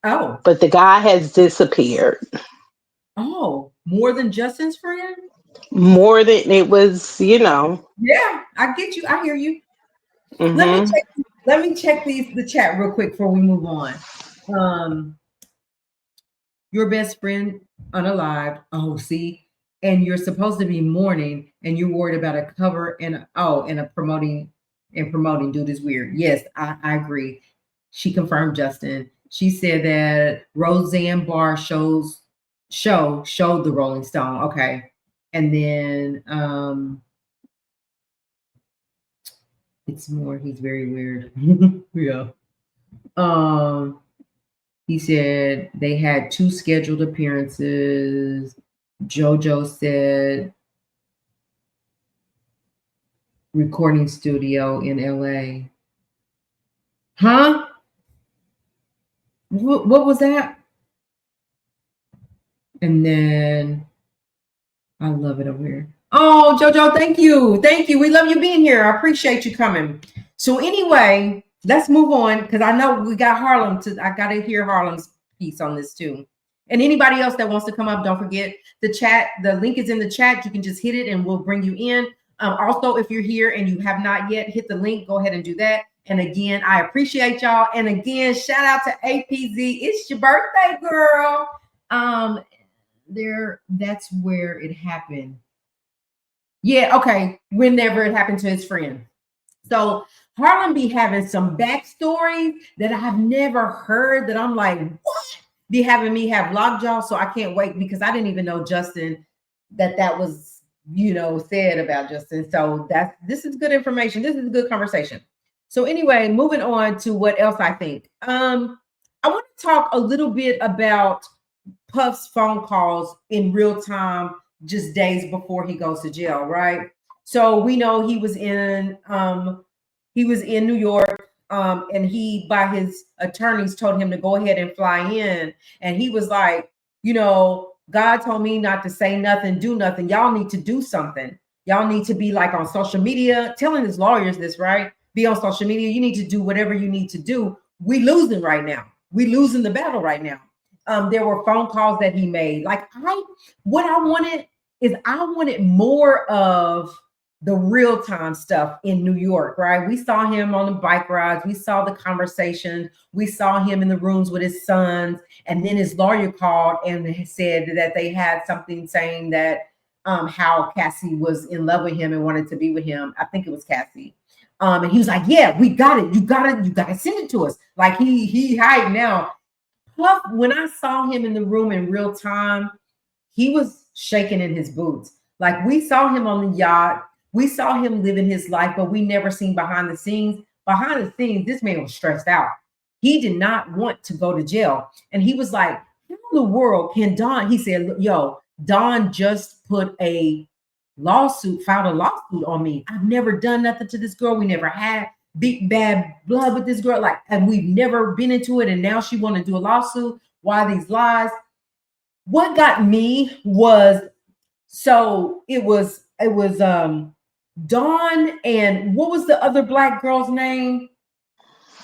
Oh. But the guy has disappeared. Oh, more than Justin's friend? More than it was, Yeah, I get you. I hear you. Mm-hmm. Let me check the chat real quick before we move on. Your best friend unalived. Oh, see, and you're supposed to be mourning, and you're worried about a cover and a promoting dude is weird. Yes, I agree. She confirmed, Justin. She said that Roseanne Barr showed the Rolling Stone. Okay, and then it's more. He's very weird. Yeah. He said they had 2 scheduled appearances. JoJo said recording studio in LA. Huh? What was that? And then I love it over here. Oh, JoJo, thank you. Thank you. We love you being here. I appreciate you coming. So anyway, let's move on because I know we got Harlem I got to hear Harlem's piece on this too. And anybody else that wants to come up, don't forget the chat. The link is in the chat. You can just hit it and we'll bring you in. Also, if you're here and you have not yet hit the link, go ahead and do that. And again, I appreciate y'all. And again, shout out to APZ. It's your birthday, girl. That's where it happened. Yeah, okay. Whenever it happened to his friend. So Harlem be having some backstory that I've never heard that I'm like, what? Be having me have lockjaw. So I can't wait because I didn't even know Justin that was, said about Justin. So this is good information. This is a good conversation. So anyway, moving on to what else I think. I want to talk a little bit about Puff's phone calls in real time, just days before he goes to jail, right? So we know he was in New York, and he, by his attorneys, told him to go ahead and fly in, and he was like, God told me not to say nothing, do nothing. Y'all need to do something. Y'all need to be like on social media, telling his lawyers this, right? Be on social media. You need to do whatever you need to do. We losing right now. We losing the battle right now. There were phone calls that he made. Like I wanted more of the real time stuff in New York, right? We saw him on the bike rides. We saw the conversation. We saw him in the rooms with his sons. And then his lawyer called and said that they had something saying that how Cassie was in love with him and wanted to be with him. I think it was Cassie. And he was like, yeah, we got it. You got to send it to us. Like he hiding now. Puff, when I saw him in the room in real time, he was shaking in his boots. Like we saw him on the yacht. We saw him living his life, but we never seen behind the scenes. Behind the scenes, this man was stressed out. He did not want to go to jail. And he was like, how in the world can Don? He said, yo, Don just filed a lawsuit on me. I've never done nothing to this girl. We never had big bad blood with this girl, like, and we've never been into it, and now she want to do a lawsuit. Why these lies? What got me was, so it was Dawn, and what was the other black girl's name?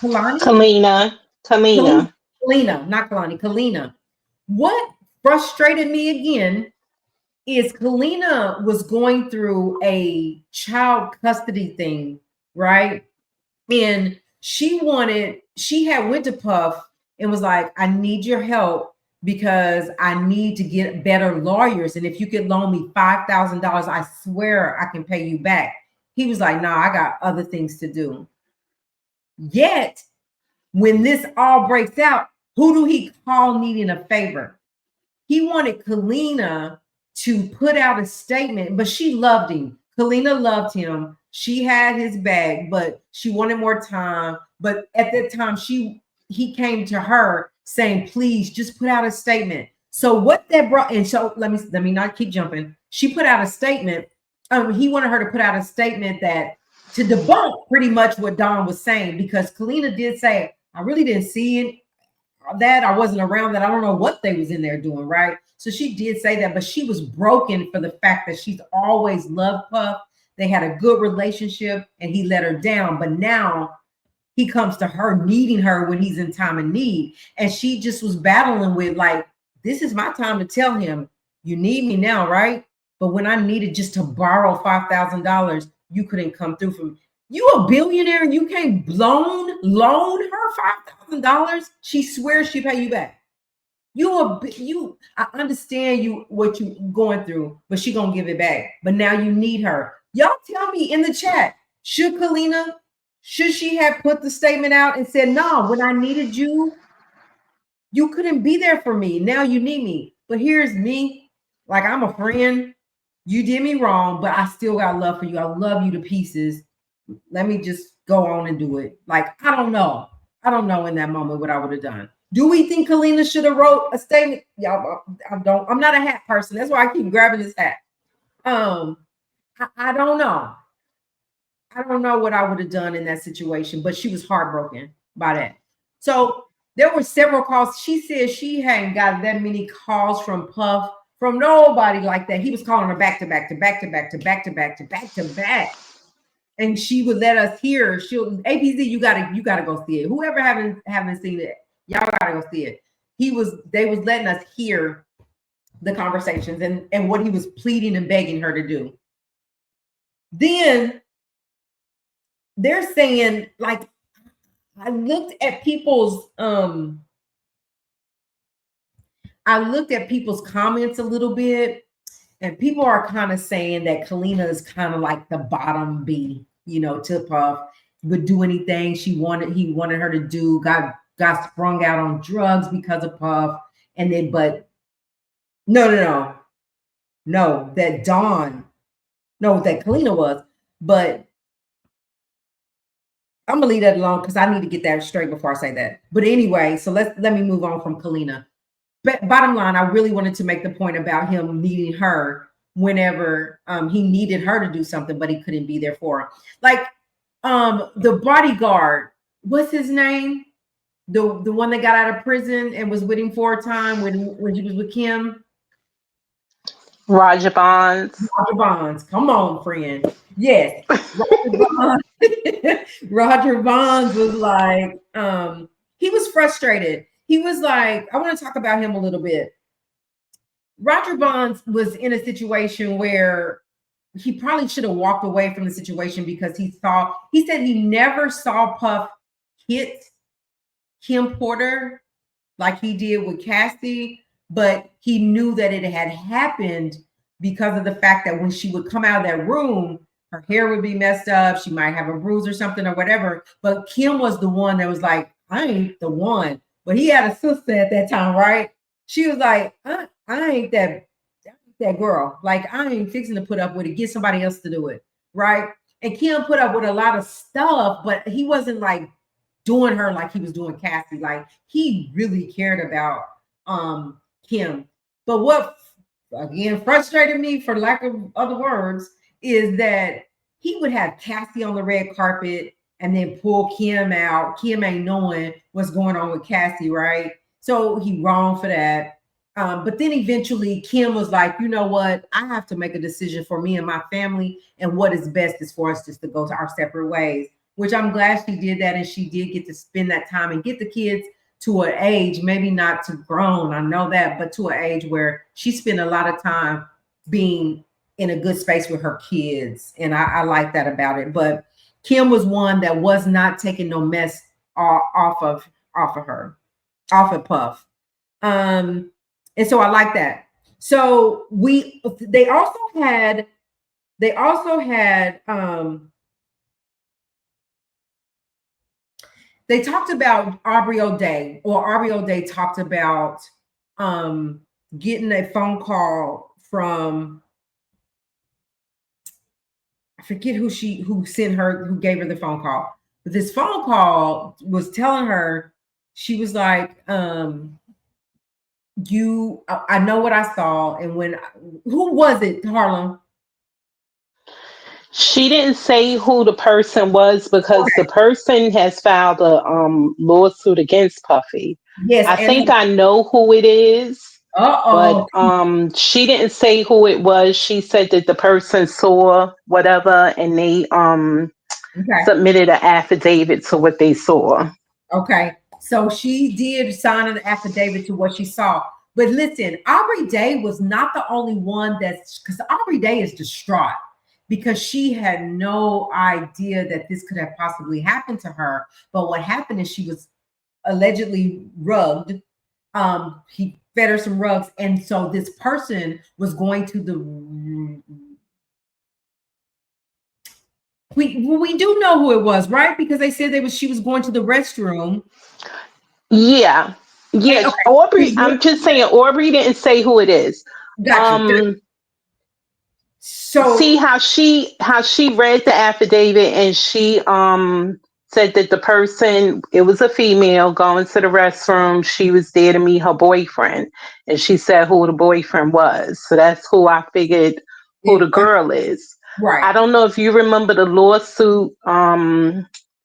Kalina, not Kalani, Kalina. What frustrated me again is Kalina was going through a child custody thing, right? And she had went to Puff and was like, I need your help because I need to get better lawyers. And if you could loan me $5,000, I swear I can pay you back. He was like, nah, I got other things to do. Yet, when this all breaks out, who do he call needing a favor? He wanted Kalina to put out a statement, but she loved him. Kalina loved him. She had his bag, but she wanted more time. But at that time, he came to her saying, please just put out a statement. So what that brought, and so let me not keep jumping. She put out a statement. He wanted her to put out a statement that to debunk pretty much what Don was saying, because Kalina did say, I really didn't see it. That I wasn't around, that I don't know what they was in there doing, right? So she did say that, but she was broken for the fact that she's always loved Puff. They had a good relationship and he let her down, but now he comes to her needing her when he's in time of need. And she just was battling with like, this is my time to tell him, you need me now, right? But when I needed just to borrow $5,000, you couldn't come through for me. You a billionaire and you can't loan her $5,000? She swears she pay you back. I understand you what you going through, but she gonna give it back. But now you need her. Y'all tell me in the chat, should she have put the statement out and said, no, when I needed you, you couldn't be there for me. Now you need me. But here's me, like I'm a friend. You did me wrong, but I still got love for you. I love you to pieces. Let me just go on and do it. Like, I don't know. I don't know in that moment what I would have done. Do we think Kalina should have wrote a statement? Y'all, I'm not a hat person. That's why I keep grabbing this hat. I don't know. I don't know what I would have done in that situation, but she was heartbroken by that. So there were several calls. She said she hadn't got that many calls from Puff, from nobody like that. He was calling her back to back to back to back to back to back to back to back. And she would let us hear. She'll APZ, you gotta go see it. Whoever haven't seen it, y'all gotta go see it. They was letting us hear the conversations and what he was pleading and begging her to do. Then they're saying, like, I looked at people's comments a little bit, and people are kind of saying that Kalina is kind of like the bottom B, to Puff, would do anything he wanted her to do, got sprung out on drugs because of Puff. And then, but no, that Kalina was, but I'm gonna leave that alone because I need to get that straight before I say that. But anyway, so let me move on from Kalina. But bottom line, I really wanted to make the point about him needing her whenever he needed her to do something, but he couldn't be there for her. Like the bodyguard, what's his name? The one that got out of prison and was with him for a time when he was with Kim. Roger Bonds. Roger Bonds. Come on, friend. Yes. Roger Bonds was like, he was frustrated. He was like, I want to talk about him a little bit. Roger Bonds was in a situation where he probably should have walked away from the situation because he said he never saw Puff hit Kim Porter like he did with Cassie, but he knew that it had happened because of the fact that when she would come out of that room, her hair would be messed up. She might have a bruise or something or whatever. But Kim was the one that was like, I ain't the one. But he had a sister at that time, right? She was like, I ain't that girl. Like, I ain't fixing to put up with it. Get somebody else to do it, right? And Kim put up with a lot of stuff, but he wasn't like doing her like he was doing Cassie. Like, he really cared about Kim. But what again frustrated me, for lack of other words, is that he would have Cassie on the red carpet and then pull Kim out. Kim ain't knowing what's going on with Cassie, right? So he wrong for that. But then eventually Kim was like, you know what? I have to make a decision for me and my family, and what is best is for us just to go to our separate ways, which I'm glad she did that. And she did get to spend that time and get the kids to an age, maybe not to grown, I know that, but to an age where she spent a lot of time being in a good space with her kids. And I like that about it. But Kim was one that was not taking no mess off of Puff. And so I like that. So they also had they talked about Aubrey O'Day, or Aubrey O'Day talked about getting a phone call from, I forget who gave her the phone call, but this phone call was telling her, she was like, I know what I saw. And who was it, Harlem? She didn't say who the person was because the person has filed a lawsuit against Puffy. Yes, I think I know who it is. But she didn't say who it was. She said that the person saw whatever, and they submitted an affidavit to what they saw. Okay, so she did sign an affidavit to what she saw. But listen, Aubrey Day was not the only one because Aubrey Day is distraught. because she had no idea that this could have possibly happened to her. But what happened is she was allegedly rugged. He fed her some rugs, and so this person was going to the. We do know who it was, right? Because they said she was going to the restroom. Yeah. And, Yes. okay, Aubrey, I'm just saying Aubrey didn't say who it is. got you. So See how she read the affidavit, and she said that the person, it was a female going to the restroom. She was there to meet her boyfriend, and she said who the boyfriend was. So that's who I figured who the girl is. right. I don't know if you remember the lawsuit,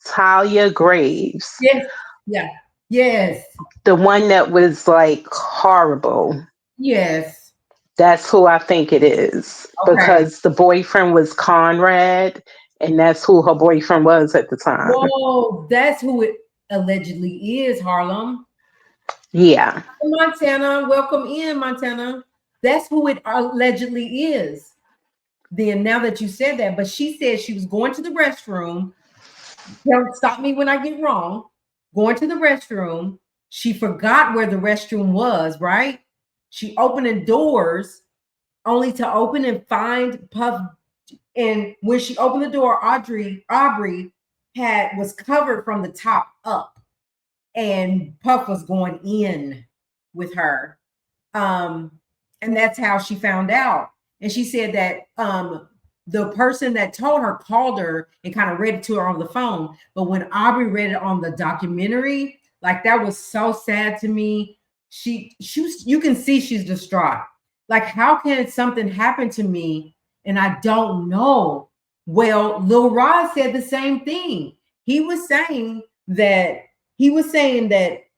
Talia Graves. Yes. Yeah. Yes. The one that was like horrible. Yes. That's who I think it is, Okay. because the boyfriend was Conrad, and that's who her boyfriend was at the time. Whoa, that's who it allegedly is, Harlem. Yeah. Montana, welcome in, Montana. That's who it allegedly is. Then, now that you said that, but she said she was going to the restroom. Don't stop me when I get wrong. Going to the restroom. She forgot where the restroom was, right? She opened doors only to open and find Puff. And when she opened the door, Aubrey was covered from the top up, and Puff was going in with her. And that's how she found out. And she said that the person that told her called her and kind of read it to her on the phone. But when Aubrey read it on the documentary, like, that was so sad to me. She was, you can see she's distraught. Like, how can something happen to me and I don't know? Well, Lil Rod said the same thing. He was saying that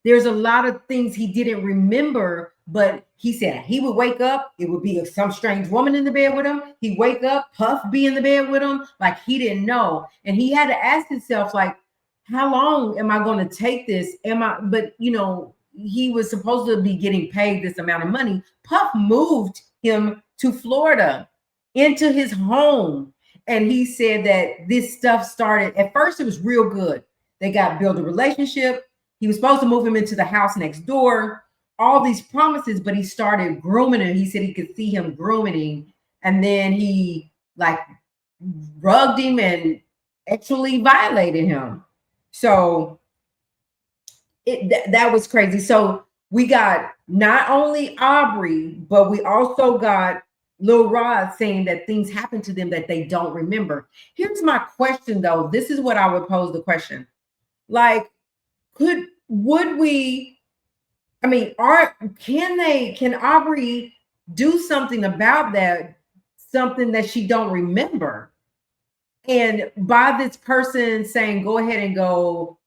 there's a lot of things he didn't remember, but he said he would wake up, it would be some strange woman in the bed with him. He'd wake up, Puff be in the bed with him, like he didn't know. And he had to ask himself, like, how long am I going to take this? But he was supposed to be getting paid this amount of money. Puff moved him to Florida into his home. And he said that this stuff started, at first it was real good. They built a relationship. He was supposed to move him into the house next door, all these promises, but he started grooming him. He said he could see him grooming him. And then he like rugged him and actually violated him. So that was crazy. So we got not only Aubrey, but we also got Lil Rod saying that things happen to them that they don't remember. Here's my question, though. This is what I would pose the question. Like, would we, I mean, can Aubrey do something about that, something that she don't remember? And by this person saying, go ahead and go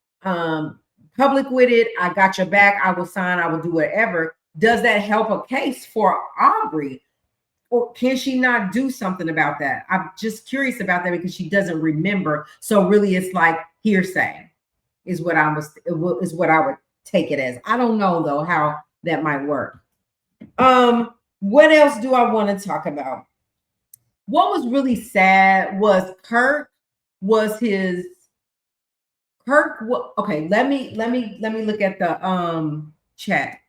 public with it, I got your back, I will sign, I will do whatever. Does that help a case for Aubrey? Or can she not do something about that? I'm just curious about that because she doesn't remember. So really it's like hearsay is what I would take it as. I don't know though how that might work. What else do I want to talk about? What was really sad was Kirk. Okay, let me look at the chat.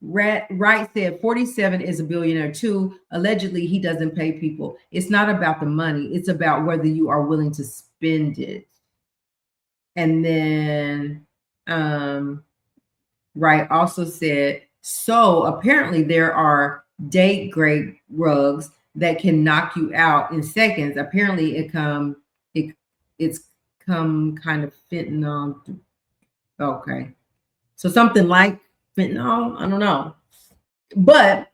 Wright said 47 is a billionaire too. Allegedly, he doesn't pay people. It's not about the money. It's about whether you are willing to spend it. And then Wright also said, so apparently there are date grade rugs that can knock you out in seconds. Apparently it's come kind of fentanyl. Okay. So something like fentanyl, I don't know. But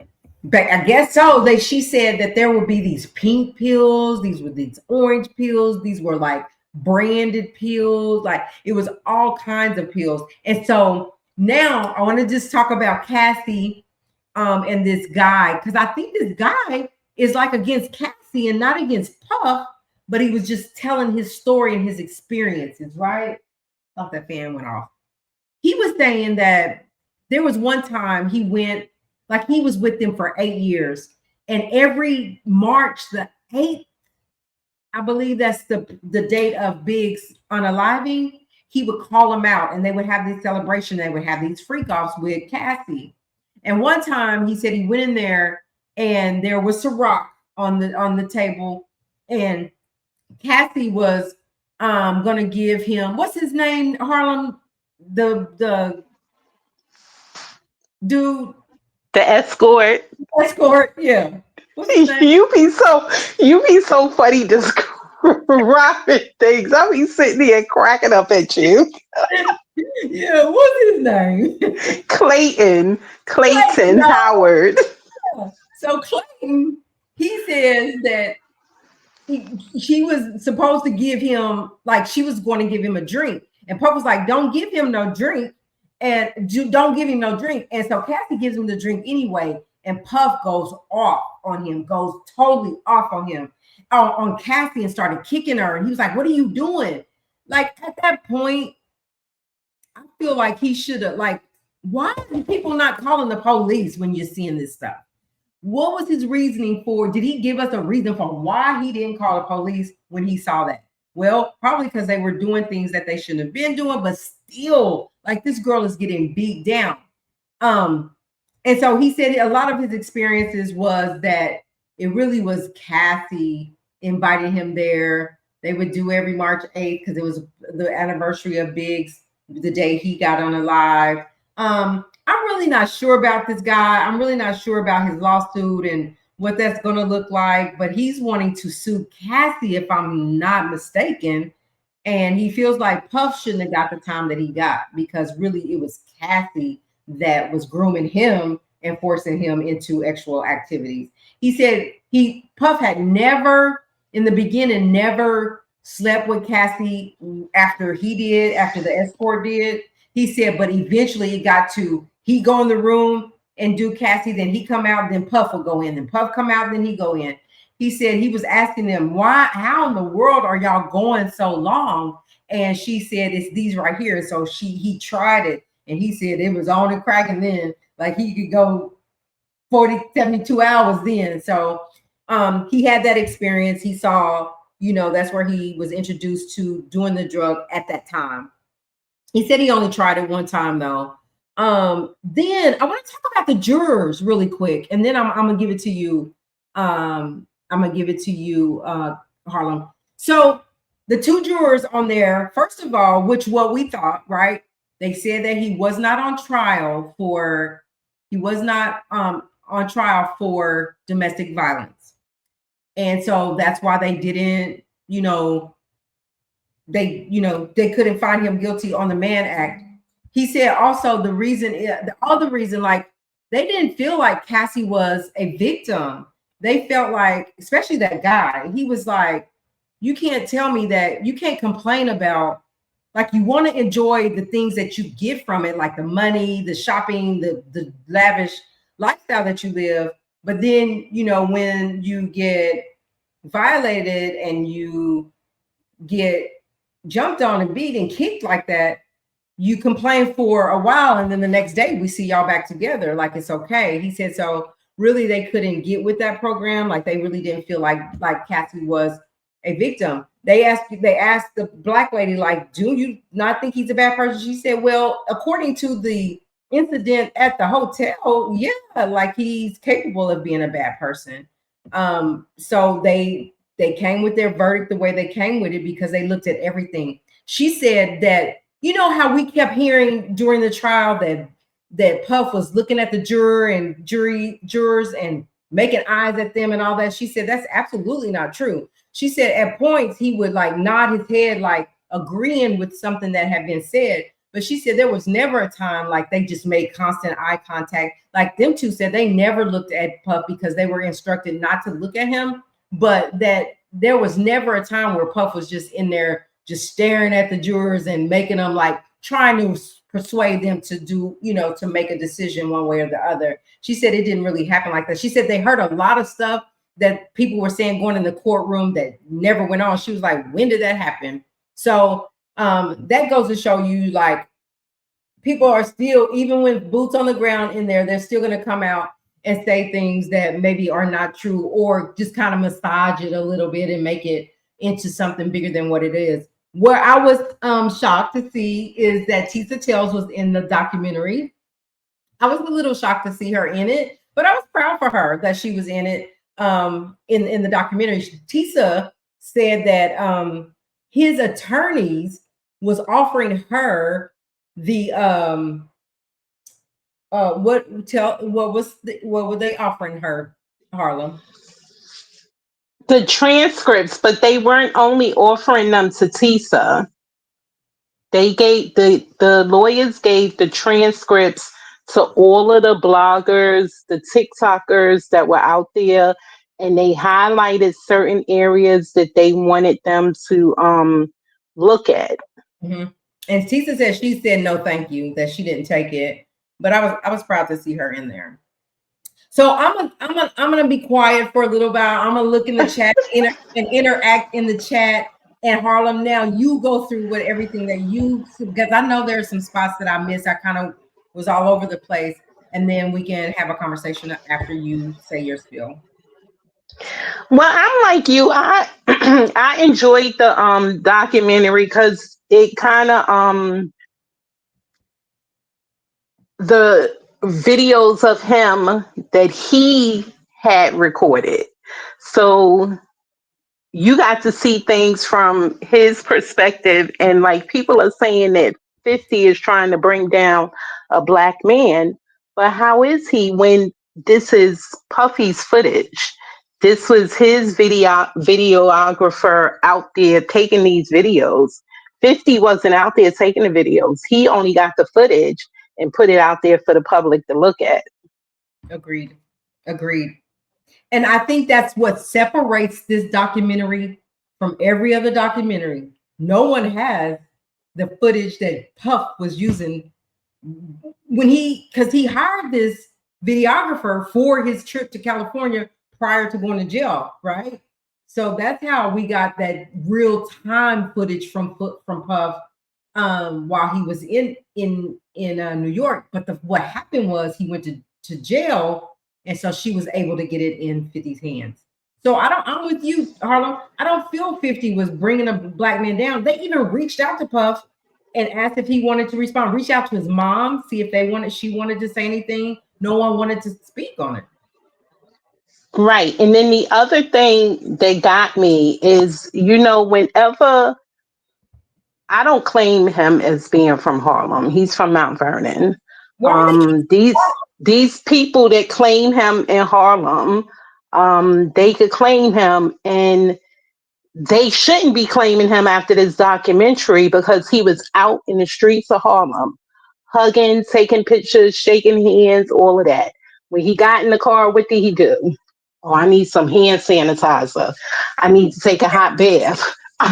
I guess so. She said that there would be these pink pills, these were these orange pills, these were like branded pills, like it was all kinds of pills. And so now I want to just talk about Cassie and this guy, because I think this guy is like against Cassie and not against Puff, but he was just telling his story and his experiences, right? Thought that fan went off. He was saying that there was one time he went, like he was with them for 8 years, and every March the 8th I believe that's the date of Big's unaliving. He would call them out, and they would have this celebration. They would have these freak offs with Cassie. And one time, he said he went in there, and there was Ciroc on the table, and Cassie was gonna give him, what's his name, Harlem, the dude, The escort. escort, yeah. What's his name? You be so funny describing things. I be sitting there cracking up at you. Yeah, what's his name? Clayton No. Howard. So Clayton, he says that she was supposed to give him, like, she was going to give him a drink, and Puff was like, "Don't give him no drink, and don't give him no drink." And so Cassie gives him the drink anyway, and Puff goes off on him, goes totally off on him, on Cassie, and started kicking her. And he was like, "What are you doing?" Like, at that point, I feel like he should have, like, why are people not calling the police when you're seeing this stuff? What was his reasoning for? Did he give us a reason for why he didn't call the police when he saw that? Well, probably because they were doing things that they shouldn't have been doing, but still, like, this girl is getting beat down. And so he said a lot of his experiences was that it really was Cassie inviting him there. They would do every March 8th because it was the anniversary of Big's, the day he got on alive. I'm really not sure about this guy. I'm really not sure about his lawsuit and what that's going to look like, but he's wanting to sue Cassie, if I'm not mistaken. And he feels like Puff shouldn't have got the time that he got, because really it was Cassie that was grooming him and forcing him into sexual activities. He said Puff had never, in the beginning, never slept with Cassie after the escort did. He said, but eventually it got to, he go in the room and do Cassie, then he come out, then Puff will go in, then Puff come out, then he go in. He said he was asking them, why, how in the world are y'all going so long? And she said, it's these right here. So he tried it, and he said it was on and cracking then, like he could go 72 hours then. So he had that experience. He saw, that's where he was introduced to doing the drug at that time. He said he only tried it one time though. Then I want to talk about the jurors really quick, and then I'm gonna give it to you. I'm gonna give it to you, Harlem. So the two jurors on there, first of all, what we thought, right? They said that he was not on trial for domestic violence, and so that's why they didn't, they couldn't find him guilty on the Mann Act. He said also the other reason, like, they didn't feel like Cassie was a victim. They felt like, especially that guy, he was like, you can't tell me that you can't complain about, like, you want to enjoy the things that you get from it, like the money, the shopping, the lavish lifestyle that you live. But then, when you get violated and you get jumped on and beat and kicked like that, you complain for a while, and then the next day we see y'all back together, like it's okay. He said, so really they couldn't get with that program. Like, they really didn't feel like Cassie was a victim. They asked the black lady, like, do you not think he's a bad person? She said, well, according to the incident at the hotel, yeah, like, he's capable of being a bad person. So they came with their verdict the way they came with it, because they looked at everything. She said that, how we kept hearing during the trial that Puff was looking at the jurors and making eyes at them and all that. She said that's absolutely not true. She said at points he would, like, nod his head, like agreeing with something that had been said. But she said there was never a time like they just made constant eye contact. Like, them two said they never looked at Puff because they were instructed not to look at him, but that there was never a time where Puff was just in there just staring at the jurors and making them, like, trying to persuade them to do, to make a decision one way or the other. She said it didn't really happen like that. She said they heard a lot of stuff that people were saying going in the courtroom that never went on. She was like, when did that happen? So that goes to show you, like, people are still, even with boots on the ground in there, they're still going to come out and say things that maybe are not true, or just kind of massage it a little bit and make it, into something bigger than what it is. Where I was shocked to see is that Tisa Tells was in the documentary. I was a little shocked to see her in it, but I was proud for her that she was in it. In the documentary, Tisa said that his attorneys was offering her the what were they offering her, Harlem? The transcripts, but they weren't only offering them to Tisa. They gave the lawyers gave the transcripts to all of the bloggers, the TikTokers that were out there, and they highlighted certain areas that they wanted them to look at. Mm-hmm. And Tisa said she said no, thank you, that she didn't take it. But I was proud to see her in there. So I'm gonna be quiet for a little while. I'm gonna look in the chat and interact in the chat. And Harlem, now you go through what everything that you, because I know there are some spots that I missed. I kind of was all over the place, and then we can have a conversation after you say your spiel. Well, I'm like you. I I enjoyed the documentary because it kind of the videos of him that he had recorded. So you got to see things from his perspective, and like people are saying that 50 is trying to bring down a black man, but how is he when this is Puffy's footage? This was his videographer out there taking these videos. 50 wasn't out there taking the videos. He only got the footage and put it out there for the public to look at. Agreed. Agreed. And I think that's what separates this documentary from every other documentary. No one has the footage that Puff was using when because he hired this videographer for his trip to California prior to going to jail, right? So that's how we got that real time footage from Puff while he was in New York. But what happened was he went to jail, and so she was able to get it in 50's hands. So I'm with you, Harlem. I don't feel 50 was bringing a black man down. They even reached out to Puff and asked if he wanted to respond. Reach out to his mom, see if she wanted to say anything. No one wanted to speak on it. Right. And then the other thing that got me is, whenever I don't claim him as being from Harlem, he's from Mount Vernon. Why These people that claim him in Harlem, they could claim him, and they shouldn't be claiming him after this documentary because he was out in the streets of Harlem, hugging, taking pictures, shaking hands, all of that. When he got in the car, what did he do? Oh, I need some hand sanitizer. I need to take a hot bath.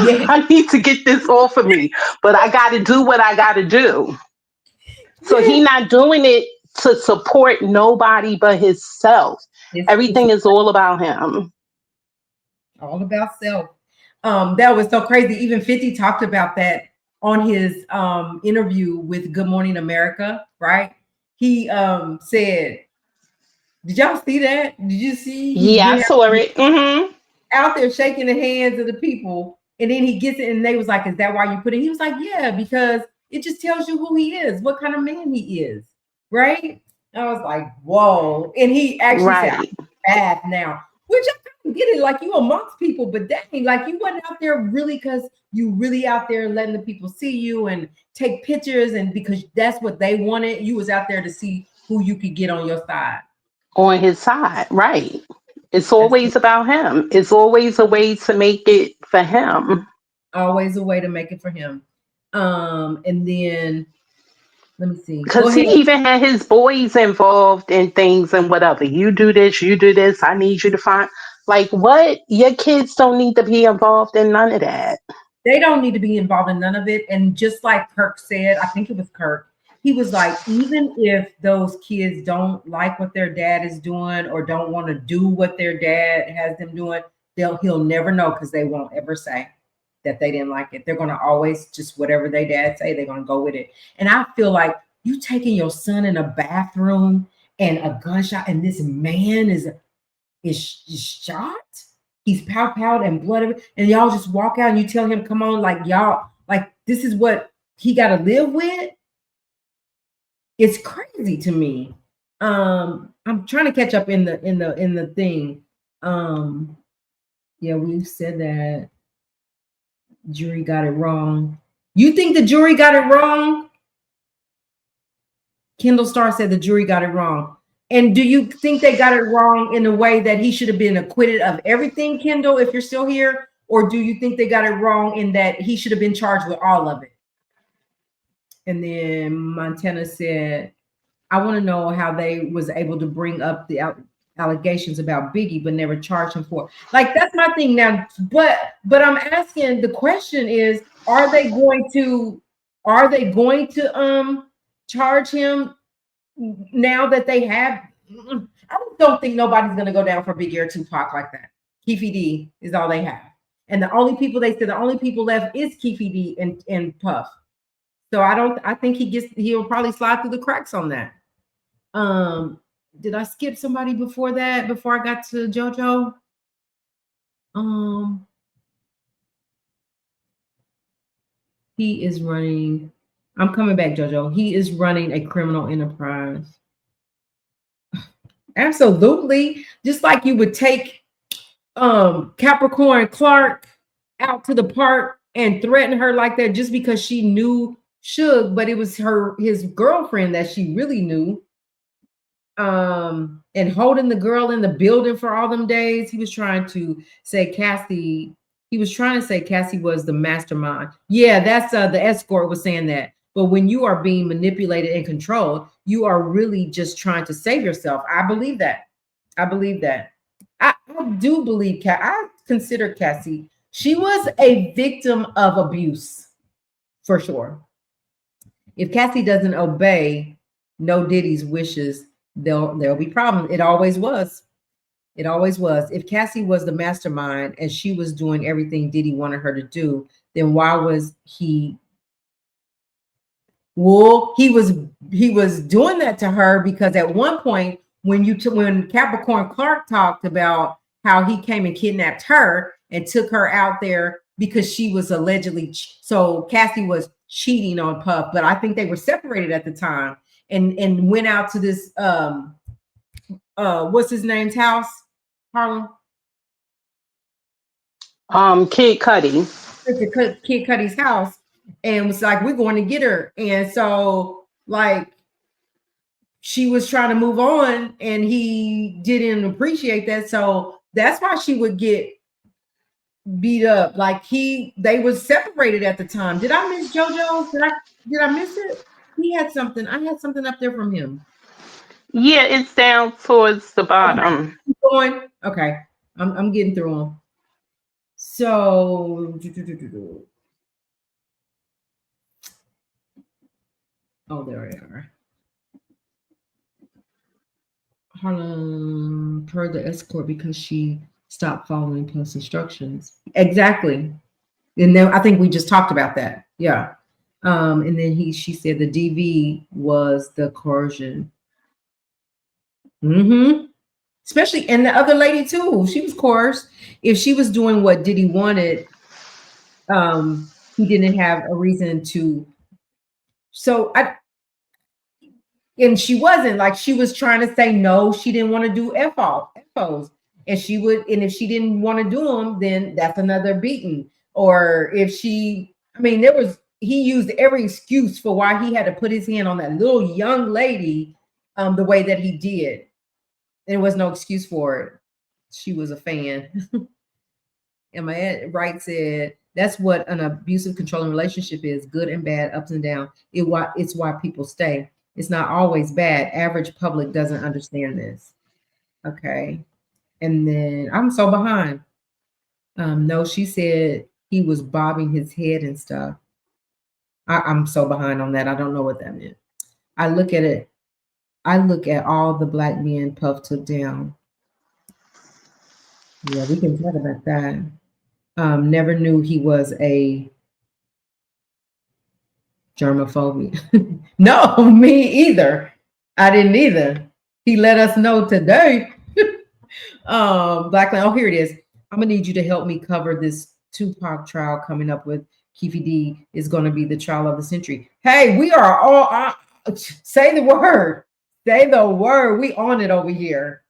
yeah. I need to get this off of me, but I got to do what I got to do. So he not doing it to support nobody but himself. It's Everything is all about him. all about self. That was so crazy. Even 50 talked about that on his interview with Good Morning America, right? He said, did y'all see that? Did you see he Yeah, I did saw it. out there shaking the hands of the people, and then he gets it, and they was like, "Is that why you put it?" He was like, "Yeah, because it just tells you who he is, what kind of man he is." Right? I was like, "Whoa!" And he actually said, "I'm Right. bad now," which I kind of get it. Like you amongst people, but dang, like you wasn't out there really because you really out there letting the people see you and take pictures, and because that's what they wanted. You was out there to see who you could get on your side. On his side, right. It's That's always about him. It's always a way to make it for him. always a way to make it for him. And then let me see. Go Because he ahead. even had his boys involved in things and whatever. You do this, you do this. I need you to find. Like, what? Your kids don't need to be involved in none of that. They don't need to be involved in none of it. And just like Kirk said, I think it was Kirk, he was like, even if those kids don't like what their dad is doing or don't want to do what their dad has them doing, he'll never know because they won't ever say that they didn't like it. They're gonna always just whatever their dad say, they're gonna go with it. And I feel like you taking your son in a bathroom and a gunshot, and this man is shot. he's pow and blood, and y'all just walk out and you tell him, come on, like y'all, like this is what he got to live with. It's crazy to me. I'm trying to catch up in the thing. Yeah, we said that jury got it wrong. You think the jury got it wrong? Kendall Starr said the jury got it wrong. And do you think they got it wrong in a way that he should have been acquitted of everything, Kendall, if you're still here? Or do you think they got it wrong in that he should have been charged with all of it? And then Montana said, I want to know how they was able to bring up the allegations about Biggie, but never charge him for it. Like, that's my thing now. But I'm asking, the question is, are they going to charge him now that they have? I don't think nobody's going to go down for Biggie or Tupac like that. Keefe D is all they have. And the only people left is Keefe D and Puff. So I think he'll probably slide through the cracks on that. Did I skip somebody before that, before I got to JoJo? He is running, I'm coming back, JoJo. He is running a criminal enterprise. Absolutely. Just like you would take Capricorn Clark out to the park and threaten her like that just because she knew Suge, but it was his girlfriend that she really knew. And holding the girl in the building for all them days. He was trying to say Cassie was the mastermind. Yeah, that's the escort was saying that. But when you are being manipulated and controlled, you are really just trying to save yourself. I believe that. I do believe I consider Cassie. She was a victim of abuse, for sure. If Cassie doesn't obey No Diddy's wishes, there'll be problems. It always was. If Cassie was the mastermind and she was doing everything Diddy wanted her to do, then why was he? Well, he was doing that to her because at one point when Capricorn Clark talked about how he came and kidnapped her and took her out there because she was allegedly, so Cassie was cheating on Puff, but I think they were separated at the time and went out to this what's his name's house, Harlem? Kid Cudi. Kid Cudi's house, and was like, we're going to get her. And so like she was trying to move on and he didn't appreciate that. So that's why she would get beat up. Like they was separated at the time. Did I miss JoJo? Did I miss it? He had something. I had something up there from him. Yeah, it's down towards the bottom. Okay. Okay. I'm getting through them. So oh, there they are. Harlem per the escort because she stopped following Puff's instructions. Exactly. And then I think we just talked about that. Yeah. And then she said the DV was the coercion. Especially, and the other lady too, she was coerced. If she was doing what Diddy wanted, he didn't have a reason to. And she wasn't, like, she was trying to say no, she didn't want to do FOs. And if she didn't want to do them, then that's another beating. Or if he used every excuse for why he had to put his hand on that little young lady the way that he did. There was no excuse for it. She was a fan. And my right said, that's what an abusive, controlling relationship is, good and bad, ups and downs. It's why people stay. It's not always bad. Average public doesn't understand this. Okay. And then I'm so behind. No, she said he was bobbing his head and stuff. I'm so behind on that. I don't know what that meant. I look at all the black men Puff took down. Yeah, we can talk about that. Never knew he was a germophobia. No, me either. I didn't either. He let us know today. Blackland. Oh, here it is. I'm gonna need you to help me cover this Tupac trial coming up with Keefe D is going to be the trial of the century. Hey, we are all say the word. Say the word. We on it over here.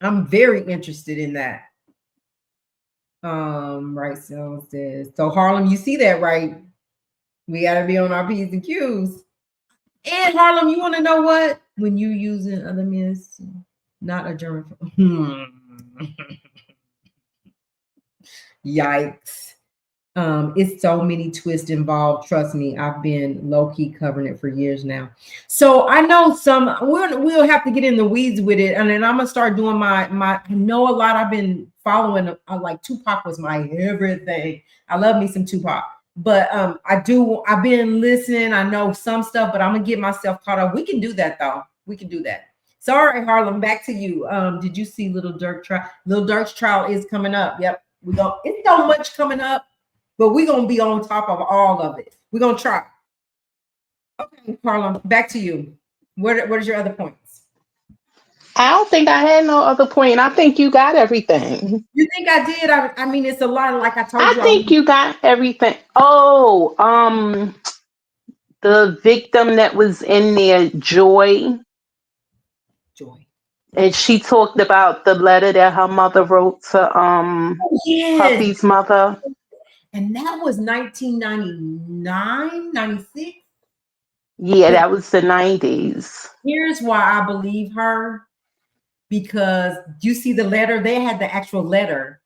I'm very interested in that. Right. So says so Harlem, you see that, right? We gotta be on our P's and Q's. And Harlem, you want to know what? When you using other men's, not a German. Yikes. It's so many twists involved. Trust me, I've been low-key covering it for years now. So I know we'll have to get in the weeds with it. And then I'm gonna start doing I know a lot. I've been following like Tupac was my everything. I love me some Tupac. But I've been listening. I know some stuff, but I'm gonna get myself caught up. We can do that though. We can do that. So all right, Harlem, back to you. Did you see Little Dirk trial? Little Dirk's trial is coming up. Yep. It's so much coming up, but we're gonna be on top of all of it. We're gonna try. Okay, Harlem, back to you. What is your other points? I don't think I had no other point. I think you got everything. You think I did? I mean, it's a lot. Like I told I you, I think you got everything. Oh, the victim that was in there, Joy, joy. and she talked about the letter that her mother wrote to Oh, yes, Puffy's mother. and that was 1999, 96. Yeah, But that was the 90s. here's why I believe her, because you see the letter. They had the actual letter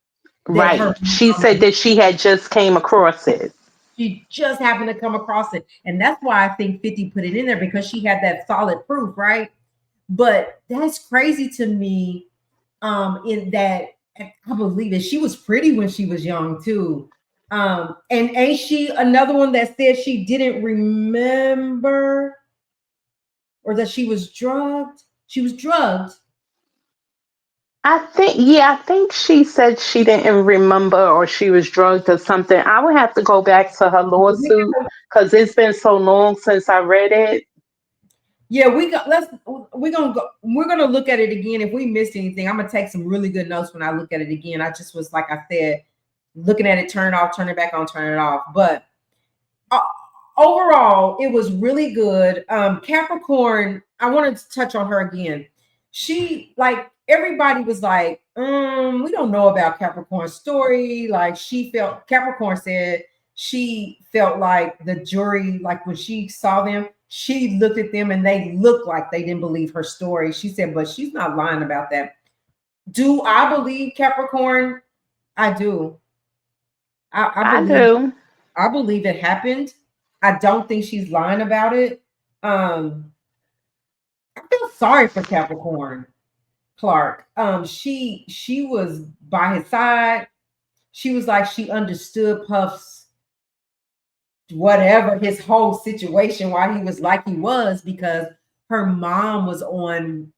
that her Right. She said that she had just came across it. she just happened to come across it, and that's why I think 50 put it in there because she had that solid proof, right? But that's crazy to me. In that I believe it. She was pretty when she was young too. And ain't she another one that said she didn't remember or that she was drugged? She was drugged. I think she said she didn't remember or she was drugged or something. I would have to go back to her lawsuit because it's been so long since I read it. Yeah, we're gonna look at it again. If we missed anything, I'm gonna take some really good notes when I look at it again. I just was like I said, looking at it, turn it off, turn it back on, turn it off. But uh, overall, it was really good. Capricorn, I wanted to touch on her again. She like everybody was like, we don't know about Capricorn's story. Like she felt Capricorn said she felt like the jury, like when she saw them, she looked at them and they looked like they didn't believe her story. She said, but she's not lying about that. Do I believe Capricorn? I do. I I believe do. I believe it happened. I don't think she's lying about it. I feel sorry for Capricorn Clark. She was by his side. She was like she understood Puff's whatever his whole situation, why he was like he was, because her mom was on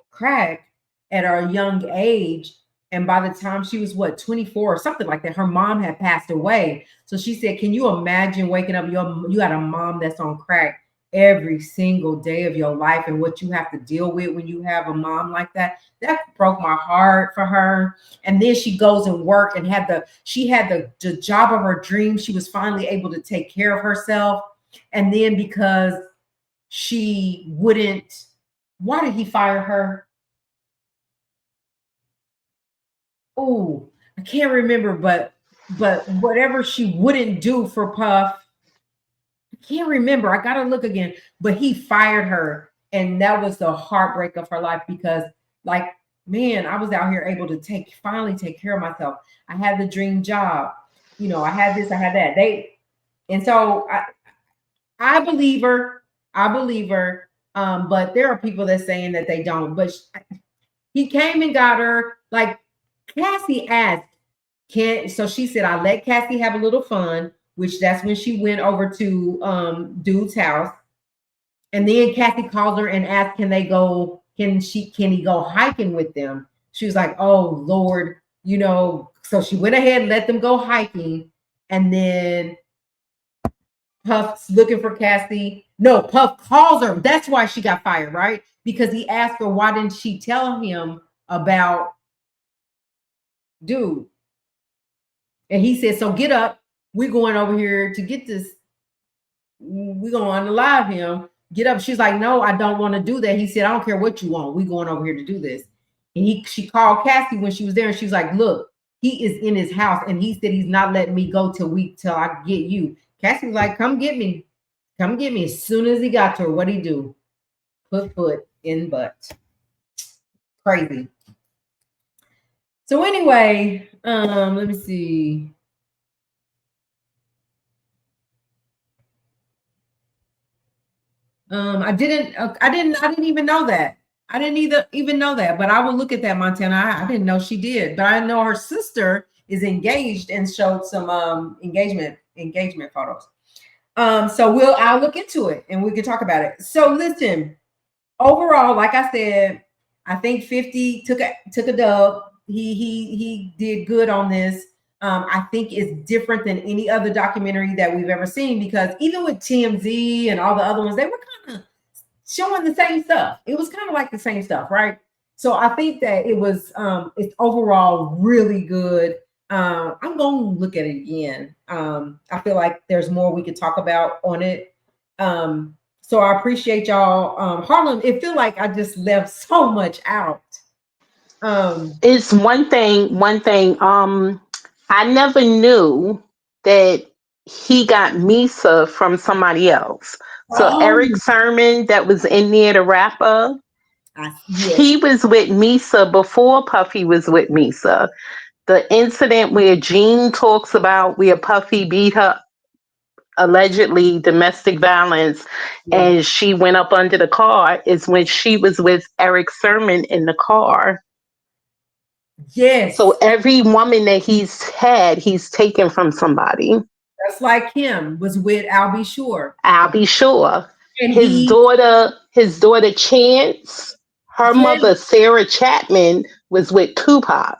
crack at a young age. And by the time she was what 24 or something like that, her mom had passed away. So she said, can you imagine waking up? You got a mom that's on crack every single day of your life and what you have to deal with when you have a mom like that. That broke my heart for her. And then she goes and work and she had the job of her dreams. She was finally able to take care of herself. And then because she wouldn't, why did he fire her? Oh, I can't remember, but whatever she wouldn't do for Puff, I can't remember. I gotta look again. But he fired her, and that was the heartbreak of her life because, like, man, I was out here able to finally take care of myself. I had the dream job. You know, I had this, I had that. And so I believe her. I believe her. But there are people that saying that they don't. But he came and got her. Like Cassie asked, can so she said, I let Cassie have a little fun, which that's when she went over to dude's house. And then Cassie called her and asked, can he go hiking with them? She was like, oh Lord, so she went ahead and let them go hiking. And then Puff's looking for Cassie. No, Puff calls her. That's why she got fired, right? Because he asked her, why didn't she tell him about dude. And he said, so get up. We're going over here to get this. We're going to live him. Get up. She's like, no, I don't want to do that. He said, I don't care what you want. We're going over here to do this. And she called Cassie when she was there, and she was like, look, he is in his house, and he said he's not letting me go till I get you. Cassie was like, come get me. Come get me. As soon as he got to her, what'd he do? Put foot in butt. Crazy. So anyway, let me see. I didn't even know that. I didn't even know that, but I will look at that, Montana. I didn't know she did, but I know her sister is engaged and showed some engagement photos. So I'll look into it and we can talk about it. So listen, overall, like I said, I think 50 took a dub. He did good on this. I think it's different than any other documentary that we've ever seen, because even with TMZ and all the other ones, they were kind of showing the same stuff. It was kind of like the same stuff, right? So I think that it's overall really good. I'm gonna look at it again. I feel like there's more we could talk about on it. So I appreciate y'all. Harlem, it feel like I just left so much out. It's one thing. I never knew that he got Misa from somebody else. So Oh, Eric Sermon, that was in there, the rapper, yes, he was with Misa before Puffy was with Misa. The incident where Jean talks about where Puffy beat her, allegedly domestic violence, yes, and she went up under the car, is when she was with Eric Sermon in the car. So yes. every woman that he's had, he's taken from somebody. Just like him was with I'll Be Sure, I'll be sure. and His he, daughter, Chance, her yes, mother, Sarah Chapman, was with Tupac.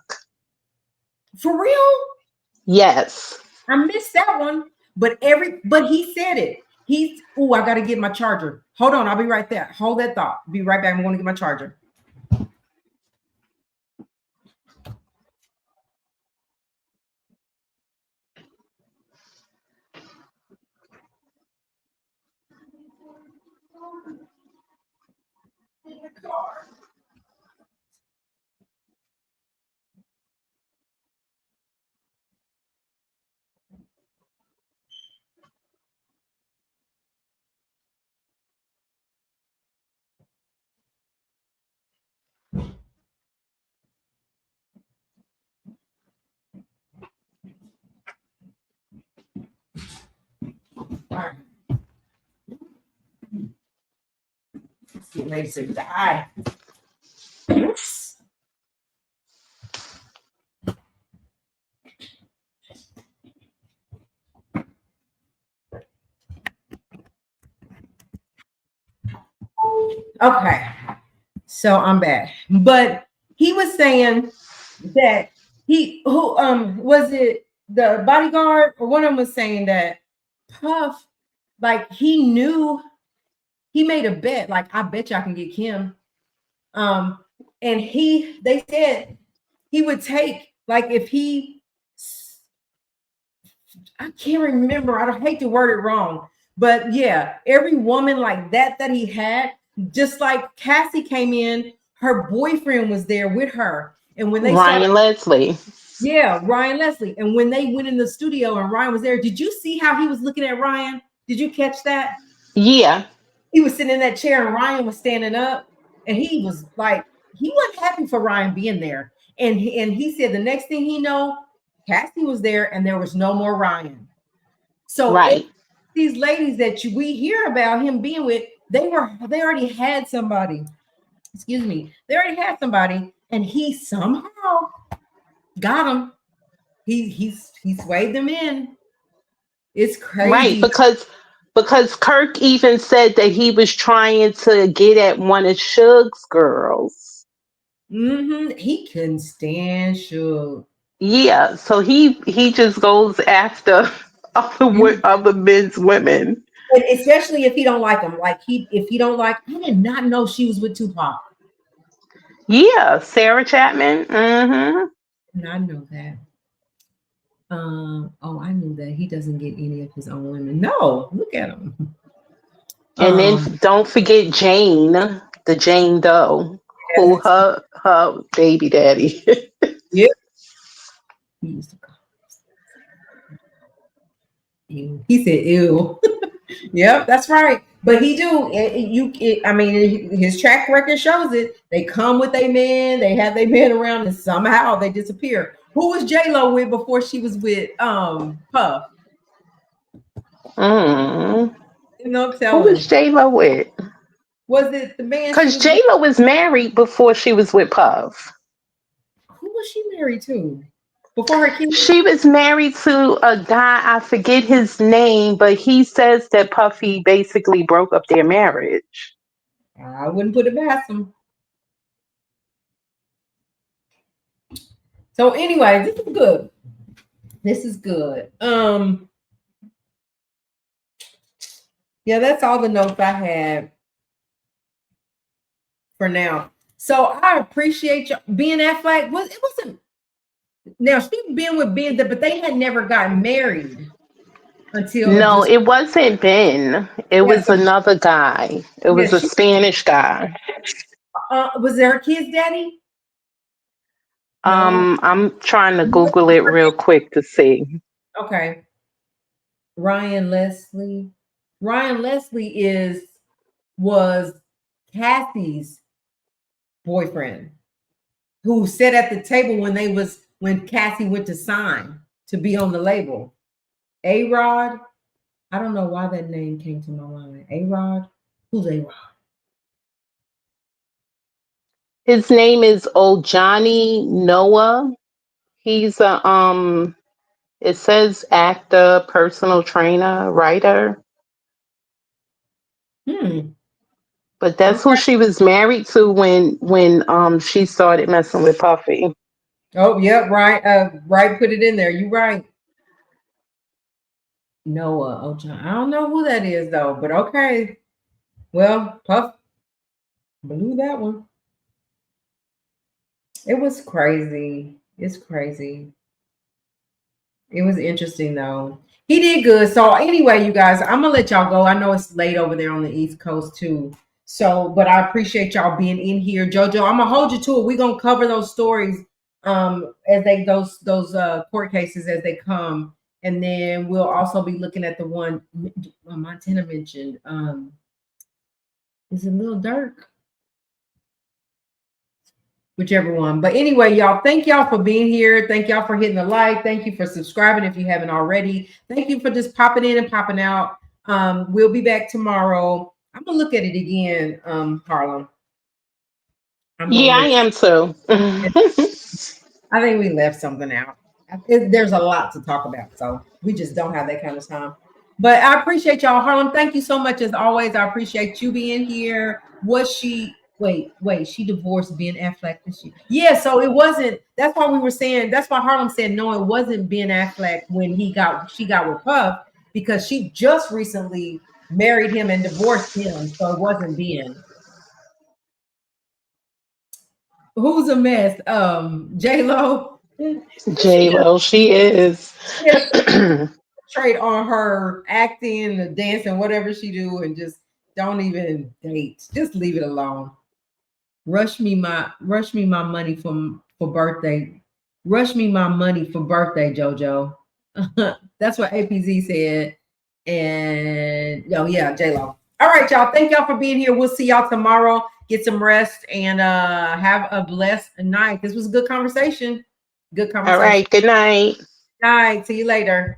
for real. Yes. I missed that one, but he said it. I gotta get my charger. Hold on, I'll be right there. Hold that thought. Be right back. I'm gonna get my charger. All right. Let's get ready to die. Oops. Okay, so I'm back. But he was saying that who was it, the bodyguard or one of them was saying that Puff, like he knew, he made a bet, like I bet y'all can get Kim. Um, and they said he would take, like if he, I can't remember, I don't hate to word it wrong, but yeah, every woman like that he had, just like Cassie came in, her boyfriend was there with her. And when they started, Ryan Leslie. yeah, Ryan Leslie. And when they went in the studio and Ryan was there, did you see how he was looking at Ryan? Did you catch that? Yeah. He was sitting in that chair and Ryan was standing up, and he was like, he wasn't happy for Ryan being there. And he said the next thing he know, Cassie was there and there was no more Ryan. So Right. these ladies that we hear about him being with, they already had somebody. Excuse me. They already had somebody, and he somehow got them. He swayed them in. It's Right. crazy. Because Kirk even said that he was trying to get at one of Suge's girls. He couldn't stand Suge. Yeah. So he just goes after other men's women. And especially if he don't like them. Like if he don't like, I did not know she was with Tupac. Yeah. Sarah Chapman. Mm-hmm. And I know that. Oh, I knew that he doesn't get any of his own women. No, look at him. And then Um, don't forget Jane, the Jane Doe, who yes, her baby daddy. yeah. He used to call. Ew. He said, "Ew." Yep, that's right. But he do I mean, his track record shows it. They come with a man, they have their man around, and somehow they disappear. Who was J Lo with before she was with Puff? Mm. You know, I'm Who was telling. J Lo with? Was it the man she Because was with? J Lo was married before she was with Puff. Who was she married to before her kids? She was married to a guy, I forget his name, but he says that Puffy basically broke up their marriage. I wouldn't put it past them. So anyway, this is good. This is good. Yeah, that's all the notes I had for now. So I appreciate you being Affleck. It wasn't now she been with Ben, but they had never gotten married until No, just it wasn't Ben. It yeah. was So another guy. It yeah, was a she Spanish guy. was there her kid's daddy? No. I'm trying to Google it real quick to see. Okay. Ryan Leslie. Ryan Leslie was Kathy's boyfriend who sat at the table when Cassie went to sign to be on the label. A Rod. I don't know why that name came to my mind. A Rod. Who's A Rod? His name is Johnny Noah. He's a it says actor, personal trainer, writer. Hmm. But that's who Okay. she was married to when she started messing with Puffy. Oh, yep. Right. Right. Put it in there. You right. Noah. Oh, John. I don't know who that is though. But okay. Well, Puff blew that one. It was crazy. It's crazy. It was interesting though. He did good. So anyway, you guys, I'm gonna let y'all go. I know it's late over there on the East Coast too. So, but I appreciate y'all being in here. Jojo, I'm gonna hold you to it. We're gonna cover those stories as they those court cases as they come. And then we'll also be looking at the one Montana mentioned. Is it Lil Durk? Whichever one. But anyway, y'all, thank y'all for being here. Thank y'all for hitting the like. Thank you for subscribing if you haven't already. Thank you for just popping in and popping out. We'll be back tomorrow. I'm gonna look at it again, Harlem. I'm gonna Yeah, I look. am too. I think we left something out. There's a lot to talk about, so we just don't have that kind of time. But I appreciate y'all, Harlem. Thank you so much as always. I appreciate you being here. Was she? Wait. She divorced Ben Affleck this year. Yeah, so it wasn't. That's why we were saying. That's why Harlem said no. It wasn't Ben Affleck when she got with Puff because she just recently married him and divorced him. So it wasn't Ben. Who's a mess? J Lo. She J Lo, she is. just concentrate on her acting, the dancing, whatever she do, and just don't even date. Just leave it alone. Rush me my money for birthday. Rush me my money for birthday, JoJo. That's what APZ said. And oh yeah, J Lo. All right, y'all. Thank y'all for being here. We'll see y'all tomorrow. Get some rest and have a blessed night. This was a good conversation. Good All conversation. right, good night. All right. See you later.